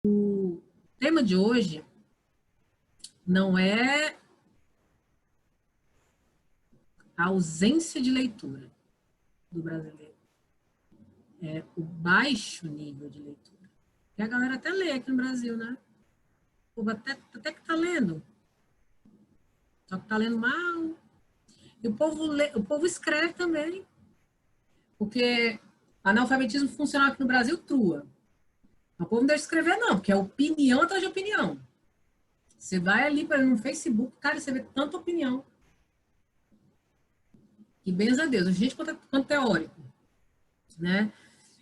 O tema de hoje não é a ausência de leitura do brasileiro, é o baixo nível de leitura. E a galera até lê aqui no Brasil, né? O povo até que tá lendo, só que tá lendo mal. E o povo escreve também, porque analfabetismo funcional aqui no Brasil trua. O povo não deixa escrever, não, porque é opinião atrás de opinião. Você vai ali no Facebook, cara, você vê tanta opinião. E benza a Deus, a gente quanto teórico, né?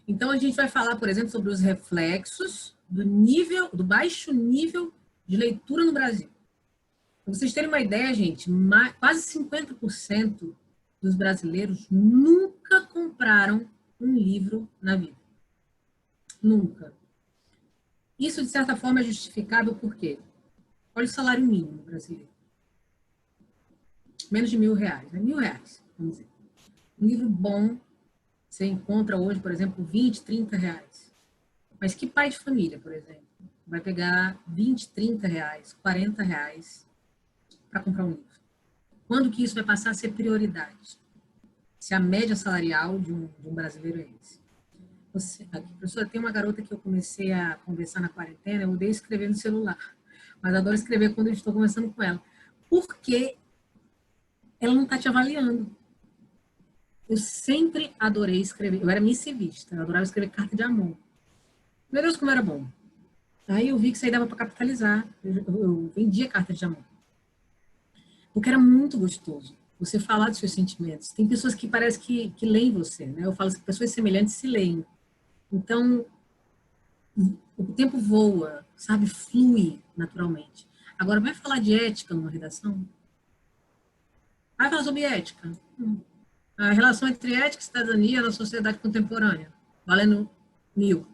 Então a gente vai falar, por exemplo, sobre os reflexos do baixo nível de leitura no Brasil. Para vocês terem uma ideia, gente, quase 50% dos brasileiros nunca compraram um livro na vida. Nunca. Isso, de certa forma, é justificável por quê? Olha o salário mínimo brasileiro. Menos de R$1.000, né? R$1.000, vamos dizer. Um livro bom, você encontra hoje, por exemplo, 20, R$30. Mas que pai de família, por exemplo, vai pegar 20, R$30, R$40 para comprar um livro? Quando que isso vai passar a ser prioridade? Se a média salarial de um brasileiro é esse. Aqui, professora, tem uma garota que eu comecei a conversar na quarentena, eu odeio escrever no celular, mas adoro escrever quando eu estou conversando com ela. Porque ela não está te avaliando. Eu sempre adorei escrever, eu era missivista, eu adorava escrever carta de amor. Meu Deus, como era bom. Aí eu vi que isso aí dava para capitalizar, eu vendia carta de amor. Porque era muito gostoso você falar dos seus sentimentos. Tem pessoas que parece que leem você, né? Eu falo assim, pessoas semelhantes se leem. Então, o tempo voa, sabe? Flui naturalmente. Agora, vai falar de ética numa redação? Vai falar sobre ética? A relação entre ética e cidadania na sociedade contemporânea. Valendo 1.000.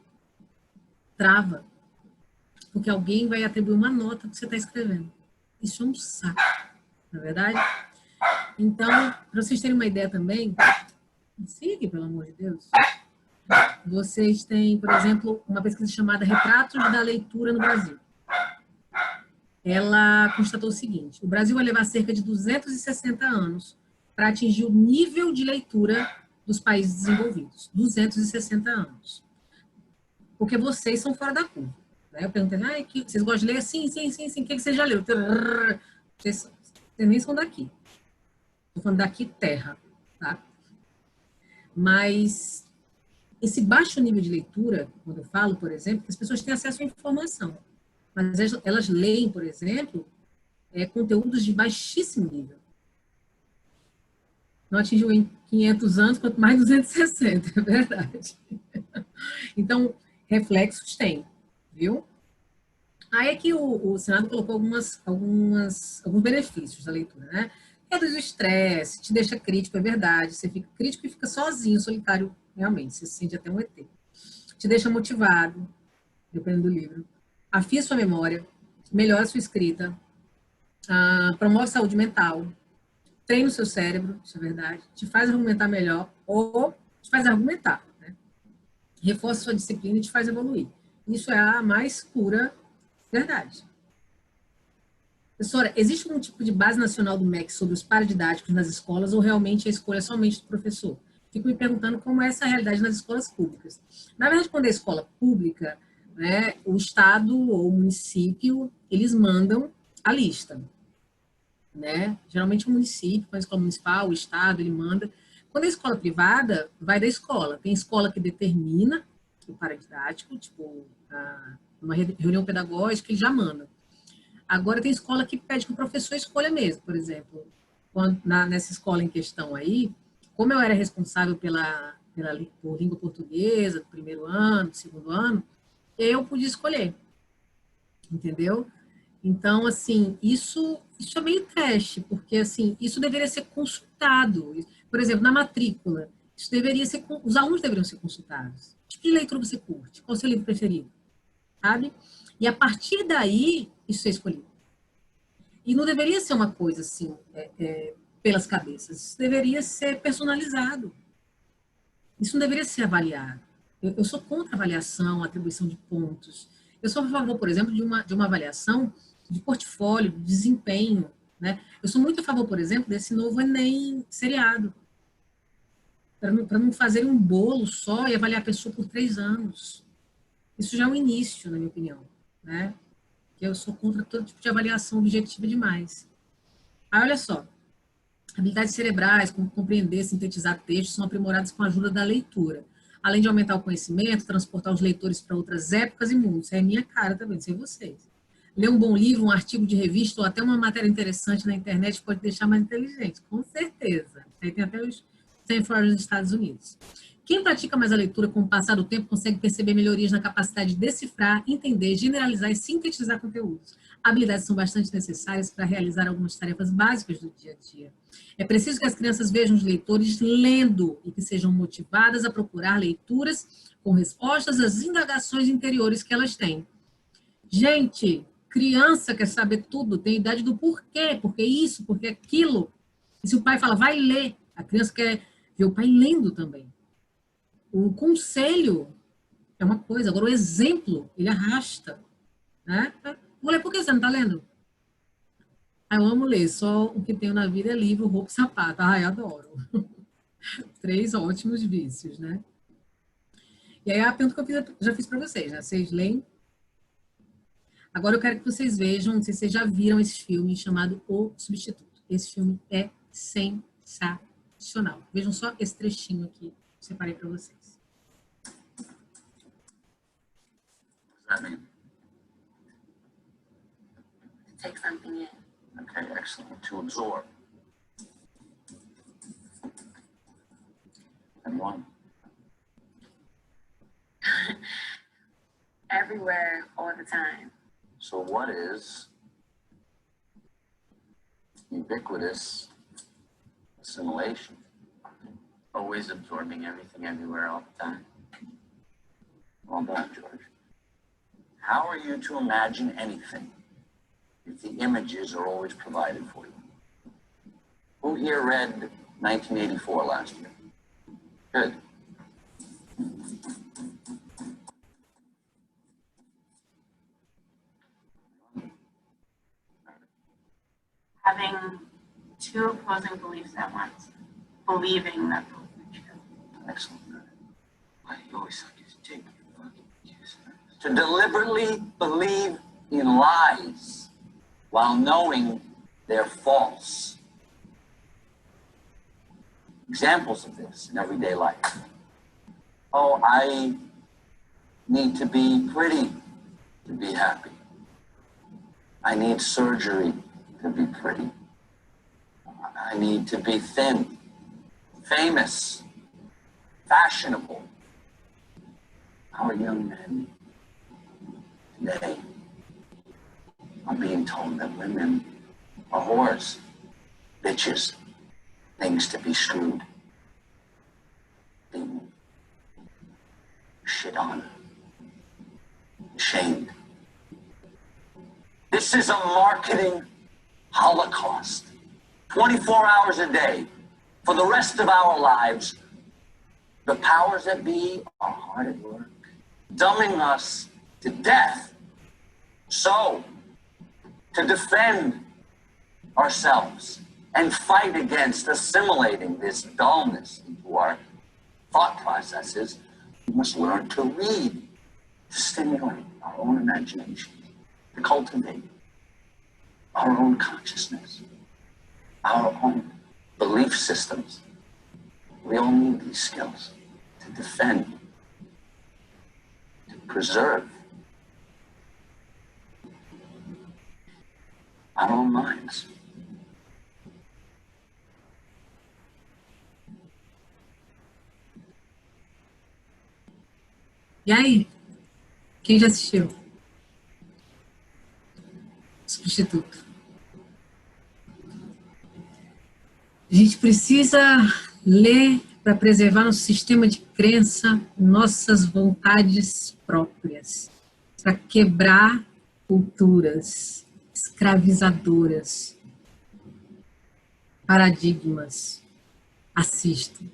Trava. Porque alguém vai atribuir uma nota que você está escrevendo. Isso é um saco, não é verdade? Então, para vocês terem uma ideia também, siga, pelo amor de Deus. Vocês têm, por exemplo, uma pesquisa chamada Retratos da Leitura no Brasil. Ela constatou o seguinte: o Brasil vai levar cerca de 260 anos para atingir o nível de leitura dos países desenvolvidos. 260 anos. Porque vocês são fora da curva. Né? Eu perguntei, vocês gostam de ler? Sim. O que você já leu? Vocês nem são daqui. Estou falando daqui, terra. Tá? Mas esse baixo nível de leitura, quando eu falo, por exemplo, que as pessoas têm acesso à informação, mas elas leem, por exemplo, conteúdos de baixíssimo nível. Não atingiu em 500 anos, quanto mais 260, é verdade. Então, reflexos tem, viu? Aí é que o Senado colocou alguns benefícios da leitura, né? Reduz o estresse, te deixa crítico, é verdade. Você fica crítico e fica sozinho, solitário, realmente. Você se sente até um ET. Te deixa motivado, dependendo do livro. Afia sua memória, melhora sua escrita, promove saúde mental, treina o seu cérebro, isso é verdade, te faz argumentar melhor ou te faz argumentar, né? Reforça sua disciplina e te faz evoluir. Isso é a mais pura verdade. Professora, existe algum tipo de base nacional do MEC sobre os paradidáticos nas escolas ou realmente a escolha é somente do professor? Fico me perguntando como é essa realidade nas escolas públicas. Na verdade, quando é escola pública, né, o Estado ou o município, eles mandam a lista. Né? Geralmente o município, a escola municipal, o Estado, ele manda. Quando é escola privada, vai da escola. Tem escola que determina o paradidático, tipo, uma reunião pedagógica, ele já manda. Agora, tem escola que pede que o professor escolha mesmo, por exemplo. Nessa escola em questão aí, como eu era responsável por língua portuguesa, do primeiro ano, do segundo ano, eu podia escolher, entendeu? Então, assim, isso é meio teste, porque, assim, isso deveria ser consultado. Por exemplo, na matrícula, os alunos deveriam ser consultados. Que tipo de leitura você curte? Qual é o seu livro preferido? Sabe? E a partir daí, isso é escolhido. E não deveria ser uma coisa, assim, pelas cabeças. Isso deveria ser personalizado. Isso não deveria ser avaliado. Eu sou contra avaliação, atribuição de pontos. Eu sou a favor, por exemplo, de uma avaliação de portfólio, de desempenho, né? Eu sou muito a favor, por exemplo, desse novo Enem seriado, para não fazer um bolo só e avaliar a pessoa por 3 anos. Isso já é um início, na minha opinião, né? Que eu sou contra todo tipo de avaliação objetiva demais. Aí, olha só, habilidades cerebrais, como compreender, sintetizar textos, são aprimoradas com a ajuda da leitura. Além de aumentar o conhecimento, transportar os leitores para outras épocas e mundos. Isso é a minha cara também, não sei vocês. Ler um bom livro, um artigo de revista ou até uma matéria interessante na internet pode deixar mais inteligente, com certeza. Aí tem até os Stanford nos Estados Unidos. Quem pratica mais a leitura com o passar do tempo consegue perceber melhorias na capacidade de decifrar, entender, generalizar e sintetizar conteúdos. Habilidades são bastante necessárias para realizar algumas tarefas básicas do dia a dia. É preciso que as crianças vejam os leitores lendo e que sejam motivadas a procurar leituras com respostas às indagações interiores que elas têm. Gente, criança quer saber tudo, tem idade do porquê, porque isso, porque aquilo. E se o pai fala, vai ler, a criança quer ver o pai lendo também. O conselho é uma coisa, agora o exemplo, ele arrasta. Né? Mulher, por que você não está lendo? Ah, eu amo ler, só o que tenho na vida é livro, roupa e sapato. Ai, adoro. 3 ótimos vícios, né? E aí a pergunta que eu já fiz para vocês, né? Vocês leem? Agora eu quero que vocês vejam, não sei se vocês já viram esse filme chamado O Substituto. Esse filme é sensacional. Vejam só esse trechinho aqui, que eu separei para vocês. Take something in. Okay, excellent. To absorb. And one. Everywhere, all the time. So what is ubiquitous assimilation? Always absorbing everything everywhere all the time. Well done, George. How are you to imagine anything if the images are always provided for you? Who here read 1984 last year? Good. Having 2 opposing beliefs at once. Believing that both are true. Excellent. Why you always suck his dick, you fucking juice. To deliberately believe in lies while knowing they're false. Examples of this in everyday life. Oh, I need to be pretty to be happy. I need surgery to be pretty. I need to be thin, famous, fashionable. Our young men today are being told that women are whores, bitches, things to be screwed, beaten, shit on, shamed. This is a marketing holocaust. 24 hours a day, for the rest of our lives, the powers that be are hard at work, dumbing us to death. So, to defend ourselves and fight against assimilating this dullness into our thought processes, we must learn to read, to stimulate our own imagination, to cultivate our own consciousness, our own belief systems. We all need these skills to defend, to preserve our own minds. E aí? Quem já assistiu? Substituto. A gente precisa ler para preservar nosso sistema de crença, nossas vontades próprias, para quebrar culturas escravizadoras, paradigmas. Assistam.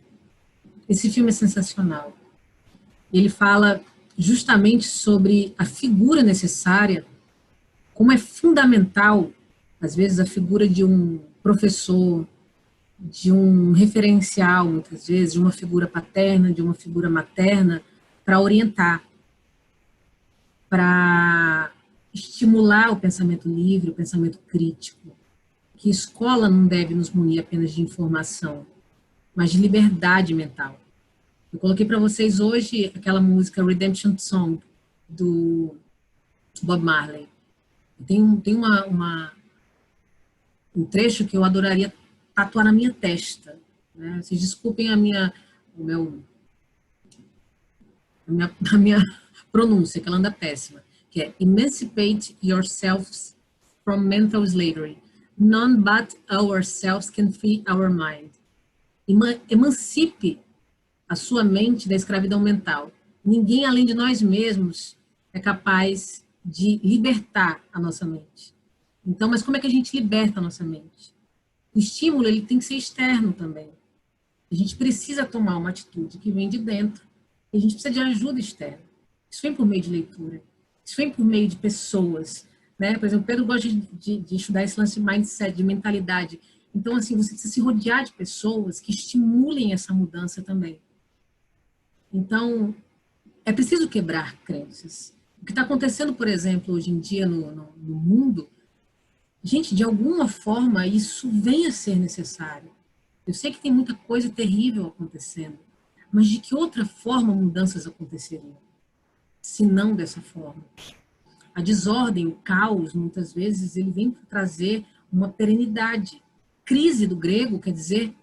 Esse filme é sensacional. Ele fala justamente sobre a figura necessária, como é fundamental, às vezes, a figura de um professor, de um referencial, muitas vezes, de uma figura paterna, de uma figura materna, para orientar, para estimular o pensamento livre, o pensamento crítico. Que escola não deve nos munir apenas de informação, mas de liberdade mental. Eu coloquei para vocês hoje aquela música Redemption Song, do Bob Marley. Tem um trecho que eu adoraria tatuar na minha testa. Né? Vocês desculpem a minha pronúncia, que ela anda péssima, que é Emancipate yourselves from mental slavery. None but ourselves can free our mind. Emancipe a sua mente da escravidão mental. Ninguém além de nós mesmos é capaz de libertar a nossa mente. Então, mas como é que a gente liberta a nossa mente? O estímulo, ele tem que ser externo também. A gente precisa tomar uma atitude que vem de dentro. E a gente precisa de ajuda externa. Isso vem por meio de leitura. Isso vem por meio de pessoas. Né? Por exemplo, Pedro gosta de estudar esse lance de mindset, de mentalidade. Então, assim, você precisa se rodear de pessoas que estimulem essa mudança também. Então, é preciso quebrar crenças. O que está acontecendo, por exemplo, hoje em dia no mundo, gente, de alguma forma isso vem a ser necessário. Eu sei que tem muita coisa terrível acontecendo, mas de que outra forma mudanças aconteceriam? Se não dessa forma. A desordem, o caos, muitas vezes, ele vem trazer uma perenidade. Crise do grego quer dizer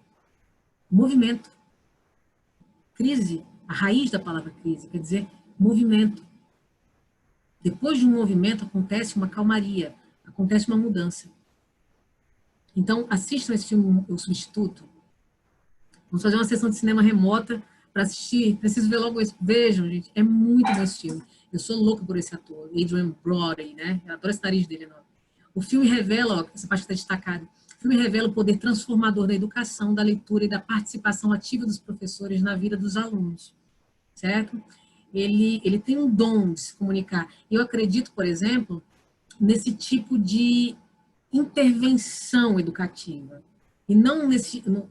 movimento. Crise, a raiz da palavra crise, quer dizer movimento. Depois de um movimento acontece uma calmaria, acontece uma mudança. Então, assistam esse filme, O Substituto. Vamos fazer uma sessão de cinema remota para assistir. Preciso ver logo isso. Vejam, gente, é muito bom esse filme. Eu sou louco por esse ator, Adrien Brody, né? Eu adoro esse nariz dele enorme. O filme revela, ó, essa parte está destacada, o filme revela o poder transformador da educação, da leitura e da participação ativa dos professores na vida dos alunos, certo? Ele tem um dom de se comunicar. Eu acredito, por exemplo, nesse tipo de intervenção educativa, e não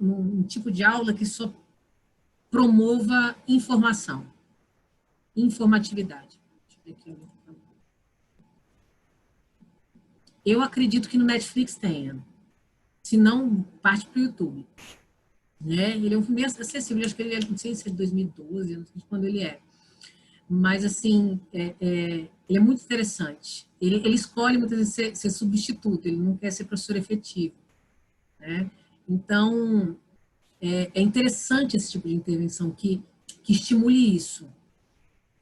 num tipo de aula que só promova informação, informatividade. Deixa eu ver aqui. Eu acredito que no Netflix tenha, se não, parte para o YouTube. Né? Ele é um filme acessível, acho que ele é, não sei se é de 2012, não sei de quando ele é. Mas, assim, ele é muito interessante. Ele escolhe, muitas vezes, ser substituto, ele não quer ser professor efetivo. Né? Então, é interessante esse tipo de intervenção que estimule isso.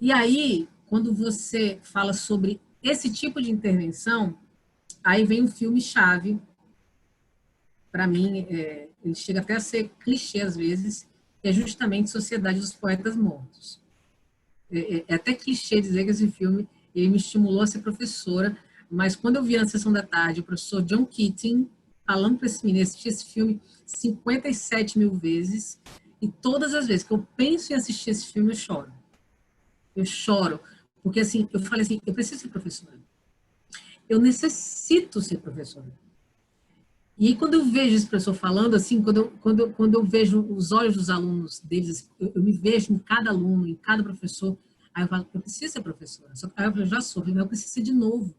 E aí, quando você fala sobre esse tipo de intervenção, aí vem um filme-chave, para mim, ele chega até a ser clichê às vezes, que é justamente Sociedade dos Poetas Mortos. É até clichê dizer que esse filme ele me estimulou a ser professora, mas quando eu vi na sessão da tarde o professor John Keating falando para esse menino, assisti esse filme 57 mil vezes, e todas as vezes que eu penso em assistir esse filme, eu choro. Eu choro, porque assim, eu falei assim, eu preciso ser professora. Eu necessito ser professora. E aí, quando eu vejo esse professor falando, assim, quando eu vejo os olhos dos alunos deles, eu me vejo em cada aluno, em cada professor, aí eu falo, eu preciso ser professora. Só que aí eu já sou, mas eu preciso ser de novo.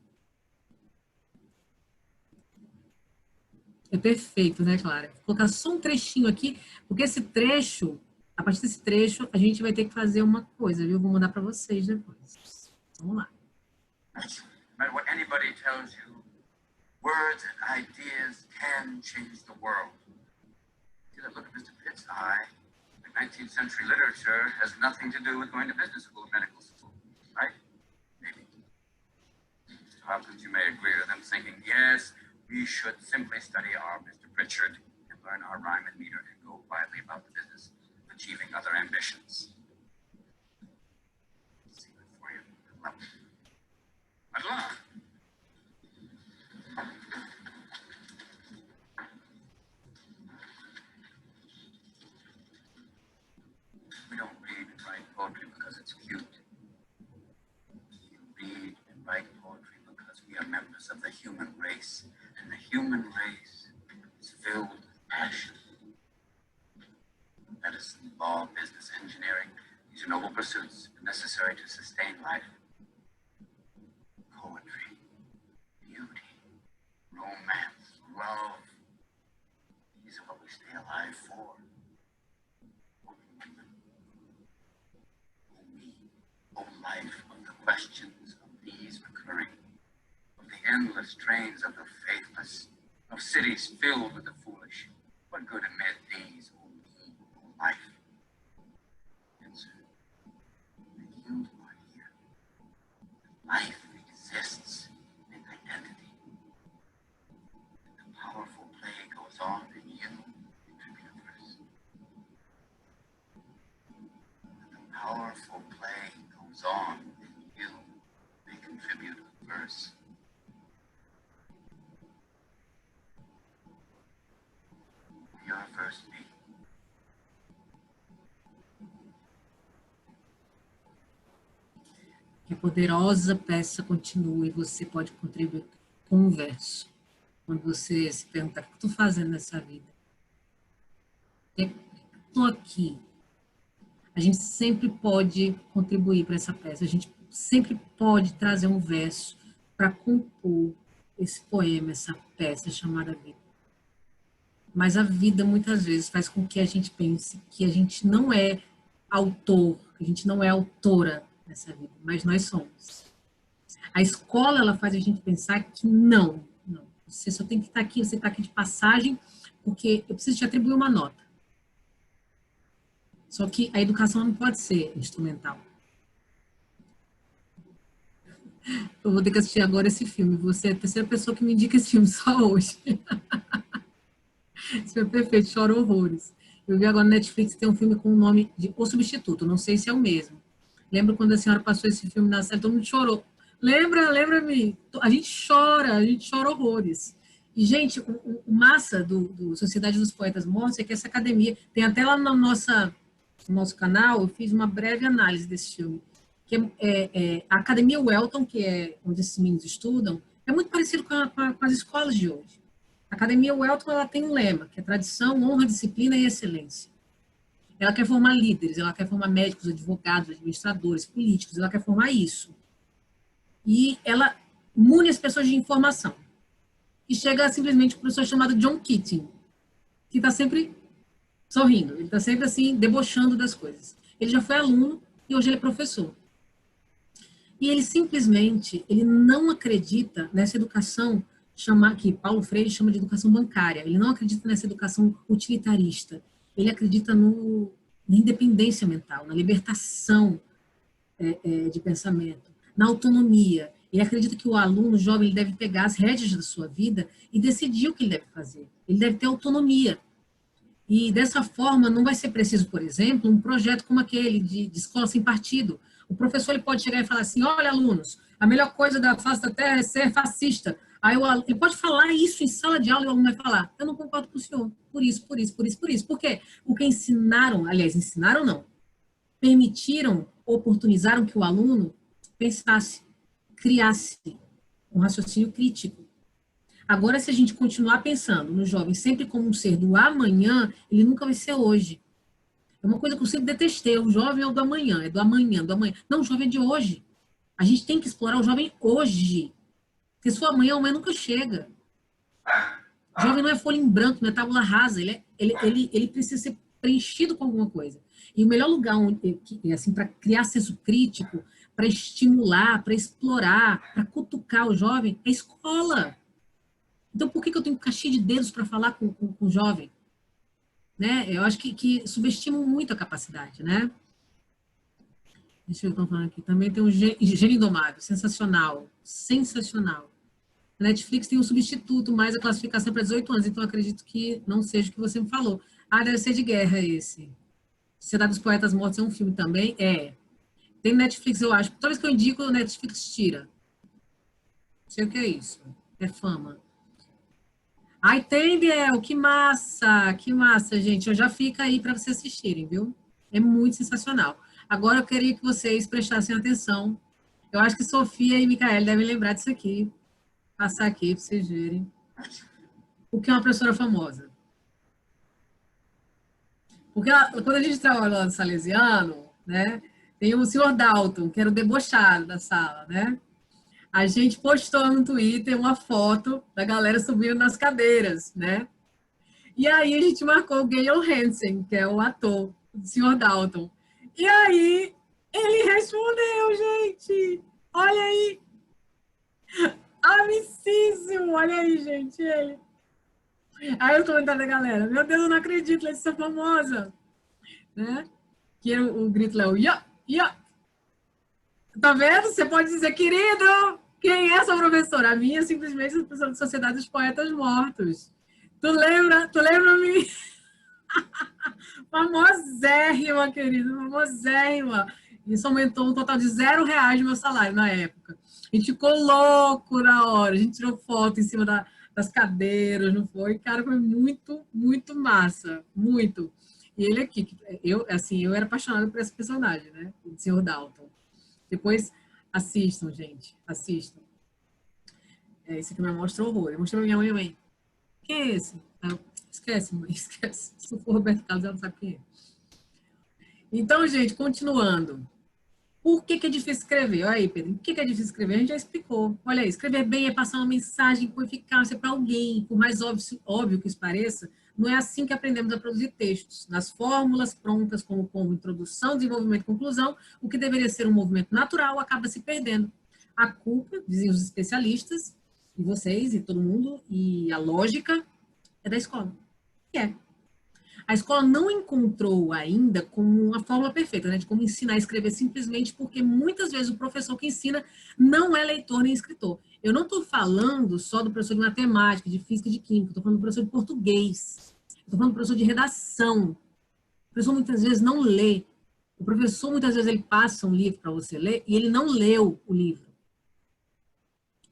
É perfeito, né, Clara? Vou colocar só um trechinho aqui, porque esse trecho, a partir desse trecho, a gente vai ter que fazer uma coisa, viu? Vou mandar para vocês depois. Vamos lá. No matter what anybody tells you, words and ideas can change the world. See that look at Mr. Pitt's eye? Like 19th century literature has nothing to do with going to business school or medical school, right? Maybe. So how could you may agree with them thinking, yes, we should simply study our Mr. Pritchard and learn our rhyme and meter and go quietly about the business of achieving other ambitions. Let's see that for you. Madeleine. We don't read and write poetry because it's cute. purpose of the human race. And the human race is filled with passion. Medicine, law, business, engineering, these are noble pursuits necessary to sustain life. Poetry, beauty, romance, love, these are what we stay alive for. Oh, women, oh me, oh life, of the questions of these recurring, of the endless trains of the faithless, of cities filled with the foolish. What good amid these, oh me, oh life? Answer, that you are here. Life exists in identity. The powerful play goes on in you, contribute verse. The powerful play goes on in you, may contribute a verse. Your verse be. Que a poderosa peça continue e você pode contribuir com um verso. Quando você se perguntar, o que eu estou fazendo nessa vida? Estou aqui. A gente sempre pode contribuir para essa peça. A gente sempre pode trazer um verso para compor esse poema, essa peça chamada vida. Mas a vida, muitas vezes, faz com que a gente pense que a gente não é autor, que a gente não é autora nessa vida, mas nós somos. A escola, ela faz a gente pensar que não. Você só tem que estar aqui, você está aqui de passagem, porque eu preciso te atribuir uma nota. Só que a educação não pode ser instrumental. Eu vou ter que assistir agora esse filme. Você é a terceira pessoa que me indica esse filme só hoje. Esse filme é perfeito, choro horrores. Eu vi agora no Netflix, tem um filme com o nome de O Substituto, não sei se é o mesmo. Lembro quando a senhora passou esse filme na série, todo mundo chorou. Lembra-me? A gente chora horrores. E, gente, o massa do Sociedade dos Poetas Mortos é que essa academia, tem até lá no nosso canal, eu fiz uma breve análise desse filme, que a Academia Welton, que é onde esses meninos estudam, é muito parecido com as escolas de hoje. A Academia Welton, ela tem um lema, que é tradição, honra, disciplina e excelência. Ela quer formar líderes, ela quer formar médicos, advogados, administradores, políticos, ela quer formar isso. E ela mune as pessoas de informação. E chega simplesmente um professor chamado John Keating, que está sempre sorrindo, ele está sempre assim, debochando das coisas. Ele já foi aluno e hoje ele é professor. E ele simplesmente, ele não acredita nessa educação que Paulo Freire chama de educação bancária. Ele não acredita nessa educação utilitarista. Ele acredita na independência mental, na libertação de pensamento, na autonomia. Ele acredita que o aluno, o jovem, ele deve pegar as rédeas da sua vida e decidir o que ele deve fazer. Ele deve ter autonomia. E dessa forma, não vai ser preciso, por exemplo, um projeto como aquele de escola sem partido. O professor ele pode chegar e falar assim, olha, alunos, a melhor coisa da face da terra é ser fascista. Aí ele pode falar isso em sala de aula e o aluno vai falar, eu não concordo com o senhor, por isso. Por quê? Porque ensinaram não, permitiram, oportunizaram que o aluno pensasse, criasse um raciocínio crítico. Agora, se a gente continuar pensando no jovem sempre como um ser do amanhã, ele nunca vai ser hoje. É uma coisa que eu sempre detestei, o jovem é o do amanhã, é do amanhã. Não, o jovem é de hoje. A gente tem que explorar o jovem hoje. Porque sua amanhã nunca chega. O jovem não é folha em branco, não é tábula rasa, ele precisa ser preenchido com alguma coisa. E o melhor lugar assim, para criar senso crítico, para estimular, para explorar, para cutucar o jovem, é a escola. Então, por que eu tenho caixinha de dedos para falar com o jovem? Né? Eu acho que subestimam muito a capacidade, né? Deixa eu ver o que eu tô falando aqui. Também tem um Gênio Indomável, sensacional. A Netflix tem um substituto, mas a classificação é para 18 anos, então eu acredito que não seja o que você me falou. Deve ser de guerra esse. Sociedade dos Poetas Mortos é um filme também? Tem Netflix, eu acho. Toda vez que eu indico, o Netflix tira. Não sei o que é isso. É fama. Tem, Biel, que massa, gente. Já fica aí para vocês assistirem, viu? É muito sensacional. Agora eu queria que vocês prestassem atenção. Eu acho que Sofia e Micael devem lembrar disso aqui. passar aqui para vocês verem o que é uma professora famosa. Porque quando a gente trabalha lá no Salesiano, né, tem o senhor Dalton, que era o debochado da sala, né? A gente postou no Twitter uma foto da galera subindo nas cadeiras, né? E aí a gente marcou o Gayle Hansen, que é o ator do senhor Dalton. E aí ele respondeu, gente. Olha aí. Amicíssimo. Olha aí, gente, ele. Aí o comentário da galera. Meu Deus, eu não acredito, Letícia famosa. Né? Que o grito lá, ia, ia. Tá vendo? Você pode dizer, querido, quem é essa professora? A minha é simplesmente a professora de Sociedade dos Poetas Mortos. Tu lembra-me? Famosérrima, querido, famosérrima. Isso aumentou um total de R$0 no meu salário na época. A gente ficou louco na hora. A gente tirou foto em cima das cadeiras, não foi? Cara, foi muito, muito massa. Muito. E ele aqui, eu era apaixonada por esse personagem, né? O Sr. Dalton. Depois, assistam, gente. Assistam. Esse aqui me mostra horror. Eu mostrei pra minha mãe. Quem é esse? Esquece, mãe, esquece. Se for Roberto Carlos, ela não sabe quem é. Então, gente, continuando. Por que é difícil escrever? Olha aí, Pedro. Por que é difícil escrever? A gente já explicou. Olha aí, escrever bem é passar uma mensagem com eficácia para alguém. Por mais óbvio que isso pareça, não é assim que aprendemos a produzir textos. Nas fórmulas prontas, como introdução, desenvolvimento e conclusão, o que deveria ser um movimento natural acaba se perdendo. A culpa, dizem os especialistas, e vocês, e todo mundo, e a lógica é da escola. A escola não encontrou ainda como a fórmula perfeita, né, de como ensinar a escrever simplesmente porque muitas vezes o professor que ensina não é leitor nem escritor. Eu não estou falando só do professor de matemática, de física, de química, estou falando do professor de português, estou falando do professor de redação. O professor muitas vezes não lê. O professor muitas vezes ele passa um livro para você ler e ele não leu o livro.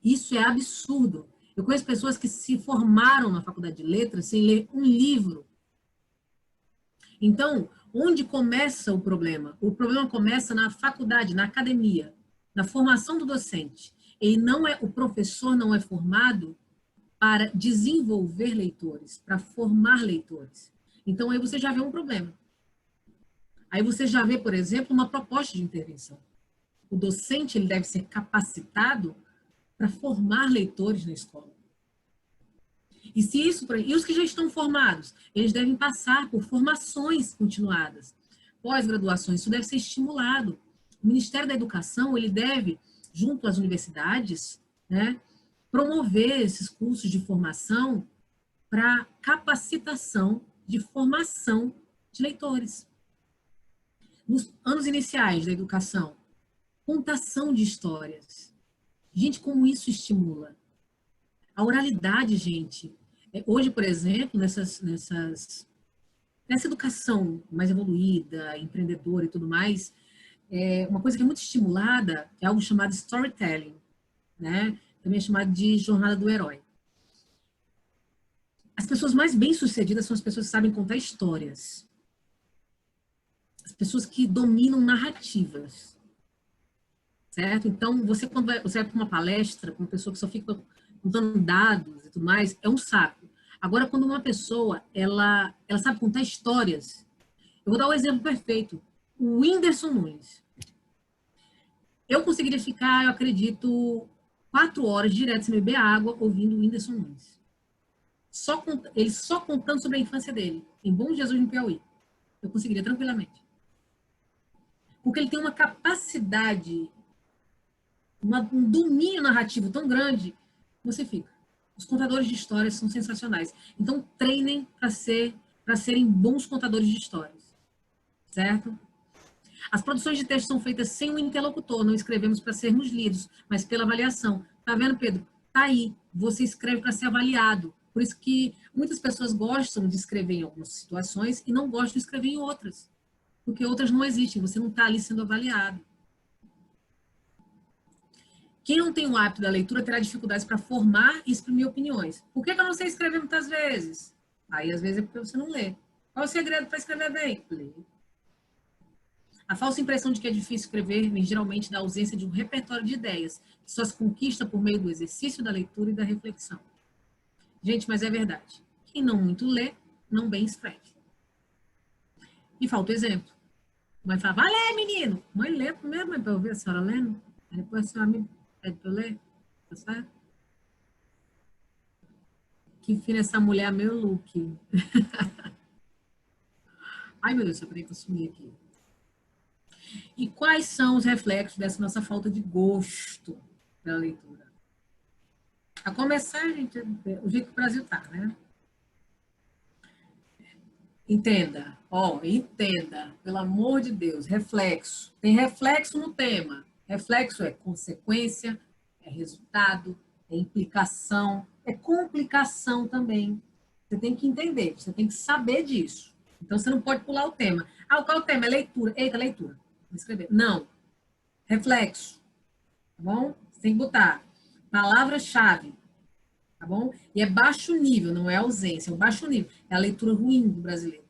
Isso é absurdo. Eu conheço pessoas que se formaram na faculdade de letras sem ler um livro. Então, onde começa o problema? O problema começa na faculdade, na academia, na formação do docente. O professor não é formado para desenvolver leitores, para formar leitores. Então, aí você já vê um problema. Aí você já vê, por exemplo, uma proposta de intervenção. O docente ele deve ser capacitado para formar leitores na escola. E os que já estão formados, eles devem passar por formações continuadas, pós-graduações, isso deve ser estimulado. O Ministério da Educação, ele deve, junto às universidades, né, promover esses cursos de formação para capacitação de formação de leitores. Nos anos iniciais da educação, contação de histórias. Gente, como isso estimula? A oralidade, gente. Hoje, por exemplo, nessa educação mais evoluída, empreendedora e tudo mais, uma coisa que é muito estimulada é algo chamado storytelling, né? Também é chamado de jornada do herói. As pessoas mais bem-sucedidas são as pessoas que sabem contar histórias. As pessoas que dominam narrativas. Certo? Então, quando você vai para uma palestra com uma pessoa que só fica contando dados e tudo mais, é um saco. Agora, quando uma pessoa, ela sabe contar histórias, eu vou dar um exemplo perfeito. O Whindersson Nunes. Eu conseguiria ficar, eu acredito, 4 horas direto sem beber água ouvindo o Whindersson Nunes. Ele só contando sobre a infância dele, em Bom Jesus no Piauí. Eu conseguiria tranquilamente. Porque ele tem uma capacidade, um domínio narrativo tão grande, você fica. Os contadores de histórias são sensacionais. Então, treinem para serem bons contadores de histórias. Certo? As produções de texto são feitas sem o interlocutor. Não escrevemos para sermos lidos, mas pela avaliação. Tá vendo, Pedro? Tá aí. Você escreve para ser avaliado. Por isso que muitas pessoas gostam de escrever em algumas situações e não gostam de escrever em outras. Porque outras não existem. Você não está ali sendo avaliado. Quem não tem o hábito da leitura terá dificuldades para formar e exprimir opiniões. Por que eu não sei escrever muitas vezes? Aí, às vezes, é porque você não lê. Qual é o segredo para escrever bem? Ler. A falsa impressão de que é difícil escrever vem geralmente da ausência de um repertório de ideias, que só se conquista por meio do exercício da leitura e da reflexão. Gente, mas é verdade. Quem não muito lê, não bem escreve. E falta o exemplo. Mãe fala, vai ler, menino. Mãe, lê primeiro, mãe, para eu ver a senhora lendo. Aí depois a senhora me pede para eu ler. Tá certo? Que fina essa mulher, meu look. Ai, meu Deus, eu peraí que eu sumi aqui. E quais são os reflexos dessa nossa falta de gosto pela leitura? A começar, gente, o jeito que o Brasil tá, né? Entenda, entenda, pelo amor de Deus, reflexo. Tem reflexo no tema. Reflexo é consequência, é resultado, é implicação, é complicação também. Você tem que entender, você tem que saber disso. Então, você não pode pular o tema. Ah, qual é o tema? É leitura. Eita, leitura. Vou escrever. Não. Reflexo. Tá bom? Você tem que botar palavra-chave. Tá bom? E é baixo nível, não é ausência, é o baixo nível. É a leitura ruim do brasileiro.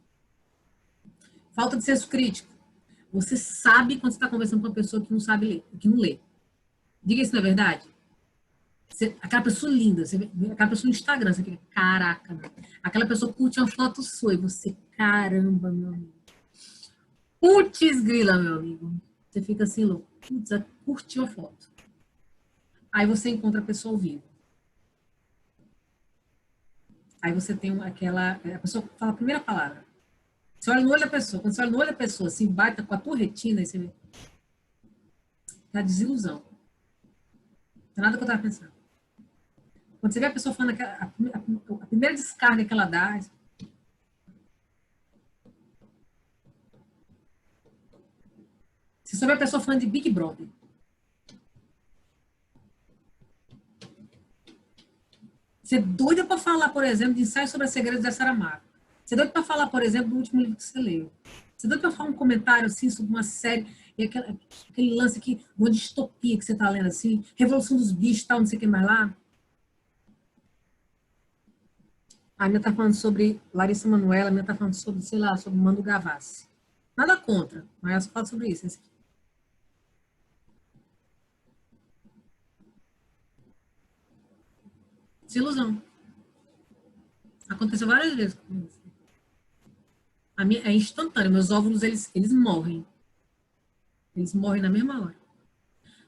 Falta de senso crítico. Você sabe quando você está conversando com uma pessoa que não sabe ler, que não lê. Diga isso, não é verdade? Aquela pessoa linda, você vê, aquela pessoa no Instagram, você fica, caraca, meu. Aquela pessoa curte uma foto sua e você, caramba, meu amigo. Putz, grila, meu amigo. Você fica assim, louco. Putz, curtiu a foto. Aí você encontra a pessoa ao vivo. Aí você tem a pessoa fala a primeira palavra. Você olha no olho da pessoa, quando você olha no olho da pessoa, assim, bate com a tua retina, aí você vê. É a desilusão. Não é nada que eu estava pensando. Quando você vê a pessoa falando a primeira descarga que ela dá. Você só vê a pessoa falando de Big Brother. Você é doida para falar, por exemplo, de Ensaio sobre os Segredos da Saramago. Você é doida para falar, por exemplo, do último livro que você leu. Você é doida para falar um comentário assim sobre uma série, e aquele lance aqui, uma distopia que você está lendo assim, Revolução dos Bichos, tal, não sei o que mais lá. A minha está falando sobre Larissa Manoela, a minha está falando sobre, sei lá, sobre Manu Gavassi. Nada contra, mas eu só falo sobre isso. Desilusão. Aconteceu várias vezes comigo. A minha, é instantâneo. Meus óvulos, eles morrem. Eles morrem na mesma hora.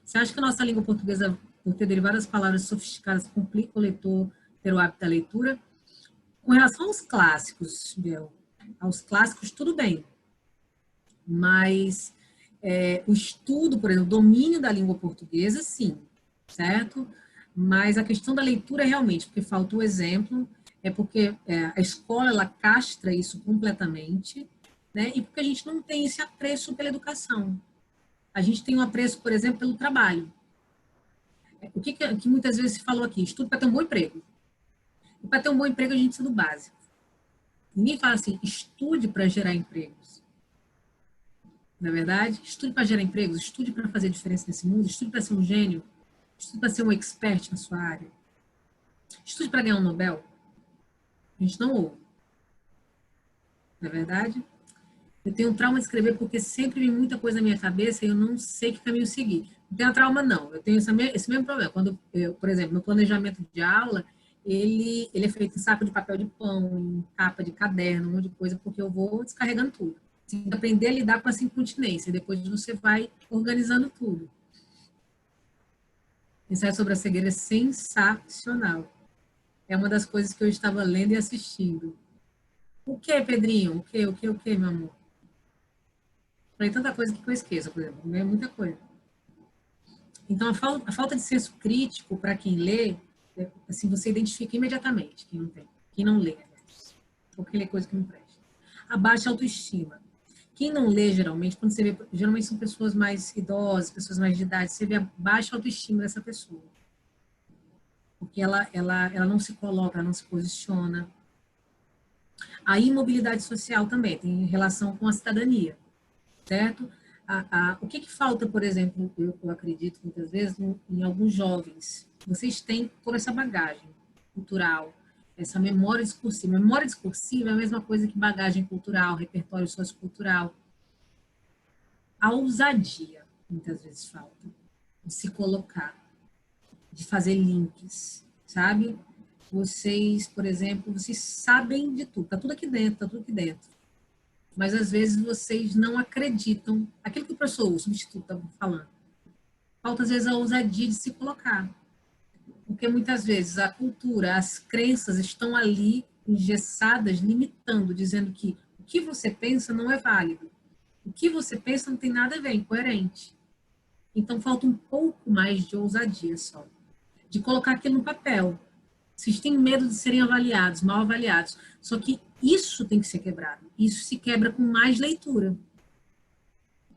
Você acha que a nossa língua portuguesa, por ter derivadas palavras sofisticadas, complica o leitor ter o hábito da leitura? Com relação aos clássicos, Bel, aos clássicos, tudo bem. Mas o estudo, por exemplo, o domínio da língua portuguesa, sim, certo? Mas a questão da leitura, realmente, porque falta o exemplo, é porque a escola, ela castra isso completamente, né? E porque a gente não tem esse apreço pela educação. A gente tem um apreço, por exemplo, pelo trabalho. O que muitas vezes se falou aqui? Estudo para ter um bom emprego. E para ter um bom emprego, a gente precisa do básico. Ninguém fala assim, estude para gerar empregos. Não é verdade? Estude para gerar empregos, estude para fazer diferença nesse mundo, estude para ser um gênio, estude para ser um expert na sua área. Estude para ganhar um Nobel. A gente não ouve. Não é verdade? Eu tenho um trauma de escrever porque sempre vem muita coisa na minha cabeça e eu não sei que caminho seguir. Não tenho trauma, não. Eu tenho esse mesmo problema. Quando eu, por exemplo, meu planejamento de aula, ele é feito em saco de papel de pão, em capa de caderno, um monte de coisa, porque eu vou descarregando tudo. Você tem que aprender a lidar com essa incontinência. Depois você vai organizando tudo. Ensaio sobre a cegueira é sensacional. É uma das coisas que eu estava lendo e assistindo. O que, Pedrinho? O que, meu amor? Falei tanta coisa que eu esqueço, por exemplo. É muita coisa. Então, a falta de senso crítico para quem lê, assim, você identifica imediatamente quem não tem. Quem não lê, ou quem lê coisa que não presta. A baixa autoestima. Quem não lê, geralmente, quando você vê, geralmente são pessoas mais idosas, pessoas mais de idade, você vê a baixa autoestima dessa pessoa. Porque ela não se coloca, ela não se posiciona. A imobilidade social também tem relação com a cidadania, certo? O que falta, por exemplo, eu acredito muitas vezes, em alguns jovens, vocês têm toda essa bagagem cultural, essa memória discursiva. Memória discursiva é a mesma coisa que bagagem cultural, repertório sociocultural. a ousadia, muitas vezes falta, de se colocar, de fazer links, sabe? Vocês, por exemplo, vocês sabem de tudo, tá tudo aqui dentro, tá tudo aqui dentro. Mas às vezes vocês não acreditam, aquilo que o professor, o substituto estava falando. Falta às vezes a ousadia de se colocar. Porque muitas vezes a cultura, as crenças estão ali engessadas, limitando, dizendo que o que você pensa não é válido. O que você pensa não tem nada a ver, é incoerente. Então falta um pouco mais de ousadia só. De colocar aquilo no papel. Vocês têm medo de serem avaliados, mal avaliados. Só que isso tem que ser quebrado. Isso se quebra com mais leitura.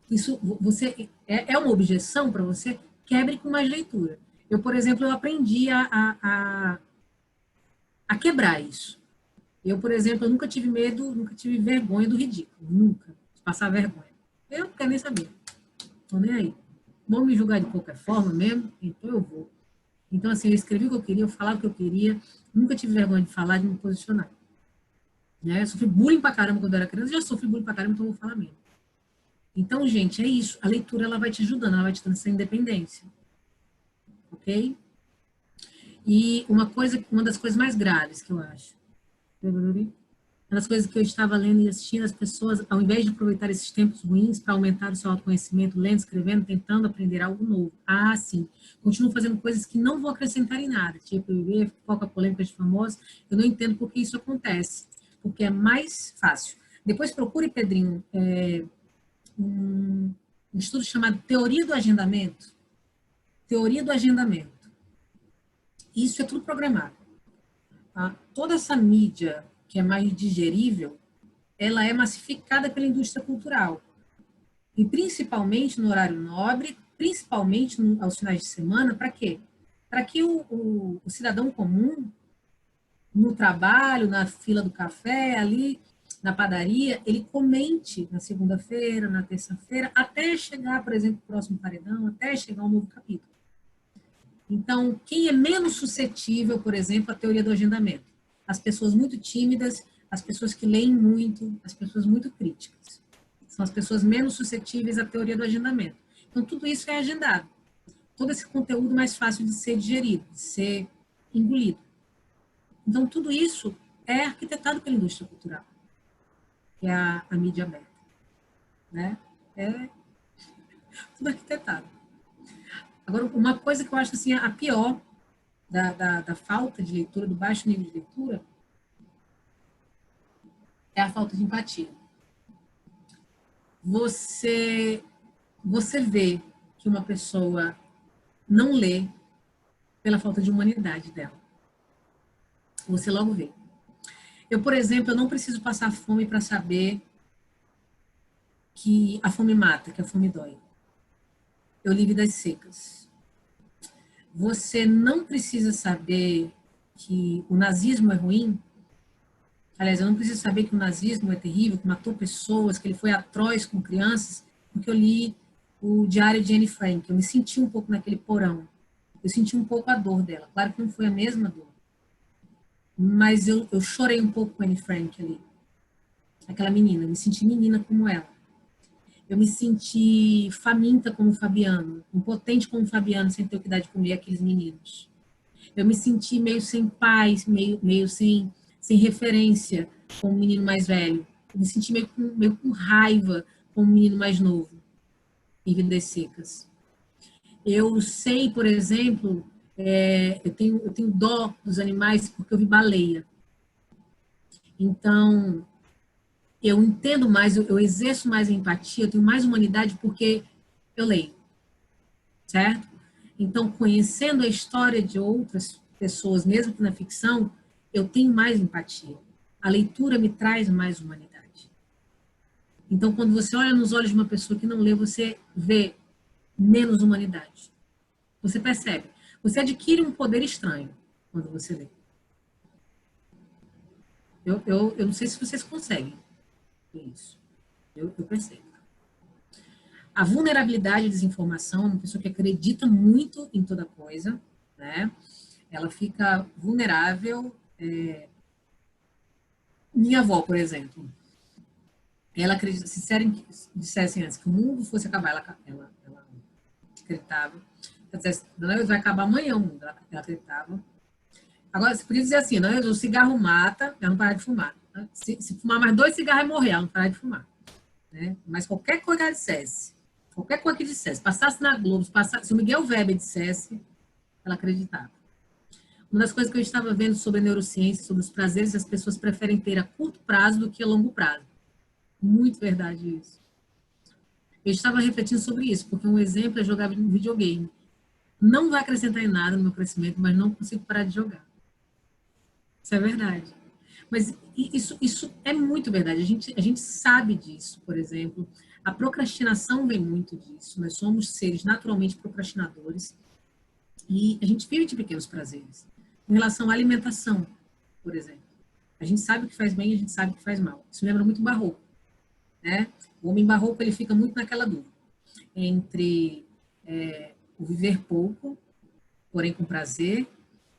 Isso você é uma objeção para você? Quebre com mais leitura. Eu, por exemplo, eu aprendi a quebrar isso. Eu, por exemplo, eu nunca tive medo, nunca tive vergonha do ridículo. Nunca. De passar vergonha. Eu não quero nem saber. Estou nem aí. Vão me julgar de qualquer forma mesmo, então eu vou. Então, assim, eu escrevi o que eu queria, eu falava o que eu queria, nunca tive vergonha de falar, de me posicionar. Né? Eu sofri bullying pra caramba quando eu era criança, já sofri bullying pra caramba, então eu vou falar mesmo. Então, gente, é isso. A leitura, ela vai te ajudando, ela vai te dando essa independência. Ok? E uma das coisas mais graves que eu acho, uma das coisas que eu estava lendo e assistindo, as pessoas, ao invés de aproveitar esses tempos ruins para aumentar o seu autoconhecimento, lendo, escrevendo, tentando aprender algo novo. Ah, sim. Continuam fazendo coisas que não vão acrescentar em nada. Tipo, foca polêmica de famosos. Eu não entendo por que isso acontece. Porque é mais fácil. Depois procure, Pedrinho, um estudo chamado Teoria do Agendamento. Teoria do Agendamento. Isso é tudo programado. Tá? Toda essa mídia que é mais digerível, ela é massificada pela indústria cultural. E principalmente no horário nobre, principalmente aos finais de semana, para quê? Para que o cidadão comum, no trabalho, na fila do café, ali na padaria, ele comente na segunda-feira, na terça-feira, até chegar, por exemplo, o próximo paredão, até chegar um novo capítulo. Então, quem é menos suscetível, por exemplo, à teoria do agendamento? As pessoas muito tímidas, as pessoas que leem muito, as pessoas muito críticas. São as pessoas menos suscetíveis à teoria do agendamento. Então, tudo isso é agendado. Todo esse conteúdo mais fácil de ser digerido, de ser engolido. Então, tudo isso é arquitetado pela indústria cultural, que é a mídia aberta. Né? É tudo arquitetado. Agora, uma coisa que eu acho assim, a pior da falta de leitura, do baixo nível de leitura, é a falta de empatia. Você vê que uma pessoa não lê pela falta de humanidade dela. Você logo vê. Eu, por exemplo, eu não preciso passar fome para saber que a fome mata, que a fome dói. Eu li Vidas Secas. Você não precisa saber que o nazismo é ruim. Aliás, eu não preciso saber que o nazismo é terrível, que matou pessoas, que ele foi atroz com crianças, porque eu li o Diário de Anne Frank. Eu me senti um pouco naquele porão. Eu senti um pouco a dor dela. Claro que não foi a mesma dor. Mas eu chorei um pouco com Anne Frank ali. Aquela menina. Eu me senti menina como ela. Eu me senti faminta como o Fabiano. Impotente como o Fabiano, sem ter o que dar de comer aqueles meninos. Eu me senti meio sem paz, meio sem referência com o menino mais velho. Eu me senti meio com raiva com o menino mais novo, em Vidas Secas. Eu sei, por exemplo, eu tenho dó dos animais porque eu vi baleia. Então, eu entendo mais, eu exerço mais empatia, eu tenho mais humanidade porque eu leio, certo? Então, conhecendo a história de outras pessoas, mesmo que na ficção, eu tenho mais empatia. A leitura me traz mais humanidade. Então, quando você olha nos olhos de uma pessoa que não lê, você vê menos humanidade. Você percebe. Você adquire um poder estranho quando você lê. Eu não sei se vocês conseguem ver isso. Eu percebo. A vulnerabilidade à desinformação, uma pessoa que acredita muito em toda coisa, né? Ela fica vulnerável. Minha avó, por exemplo. ela acredita, se dissessem antes que o mundo fosse acabar, ela acreditava. Ela dissesse, não, vai acabar amanhã o mundo, ela acreditava. Agora, você podia dizer assim, não, o cigarro mata, ela não para de fumar. Se fumar mais 2 cigarros e morrer, ela não para de fumar. Né? Mas qualquer coisa que ela dissesse, passasse na Globo, se o Miguel Weber dissesse, ela acreditava. Uma das coisas que eu estava vendo sobre a neurociência, sobre os prazeres, as pessoas preferem ter a curto prazo do que a longo prazo. Muito verdade isso. Eu estava refletindo sobre isso, porque um exemplo é jogar videogame. Não vai acrescentar em nada no meu crescimento, mas não consigo parar de jogar. Isso é verdade. Mas isso é muito verdade. A gente sabe disso, por exemplo. A procrastinação vem muito disso. Nós somos seres naturalmente procrastinadores e a gente vive de pequenos prazeres. Em relação à alimentação, por exemplo. A gente sabe o que faz bem e a gente sabe o que faz mal. Isso lembra muito Barroco. Né? O homem barroco, ele fica muito naquela dúvida entre o viver pouco, porém com prazer,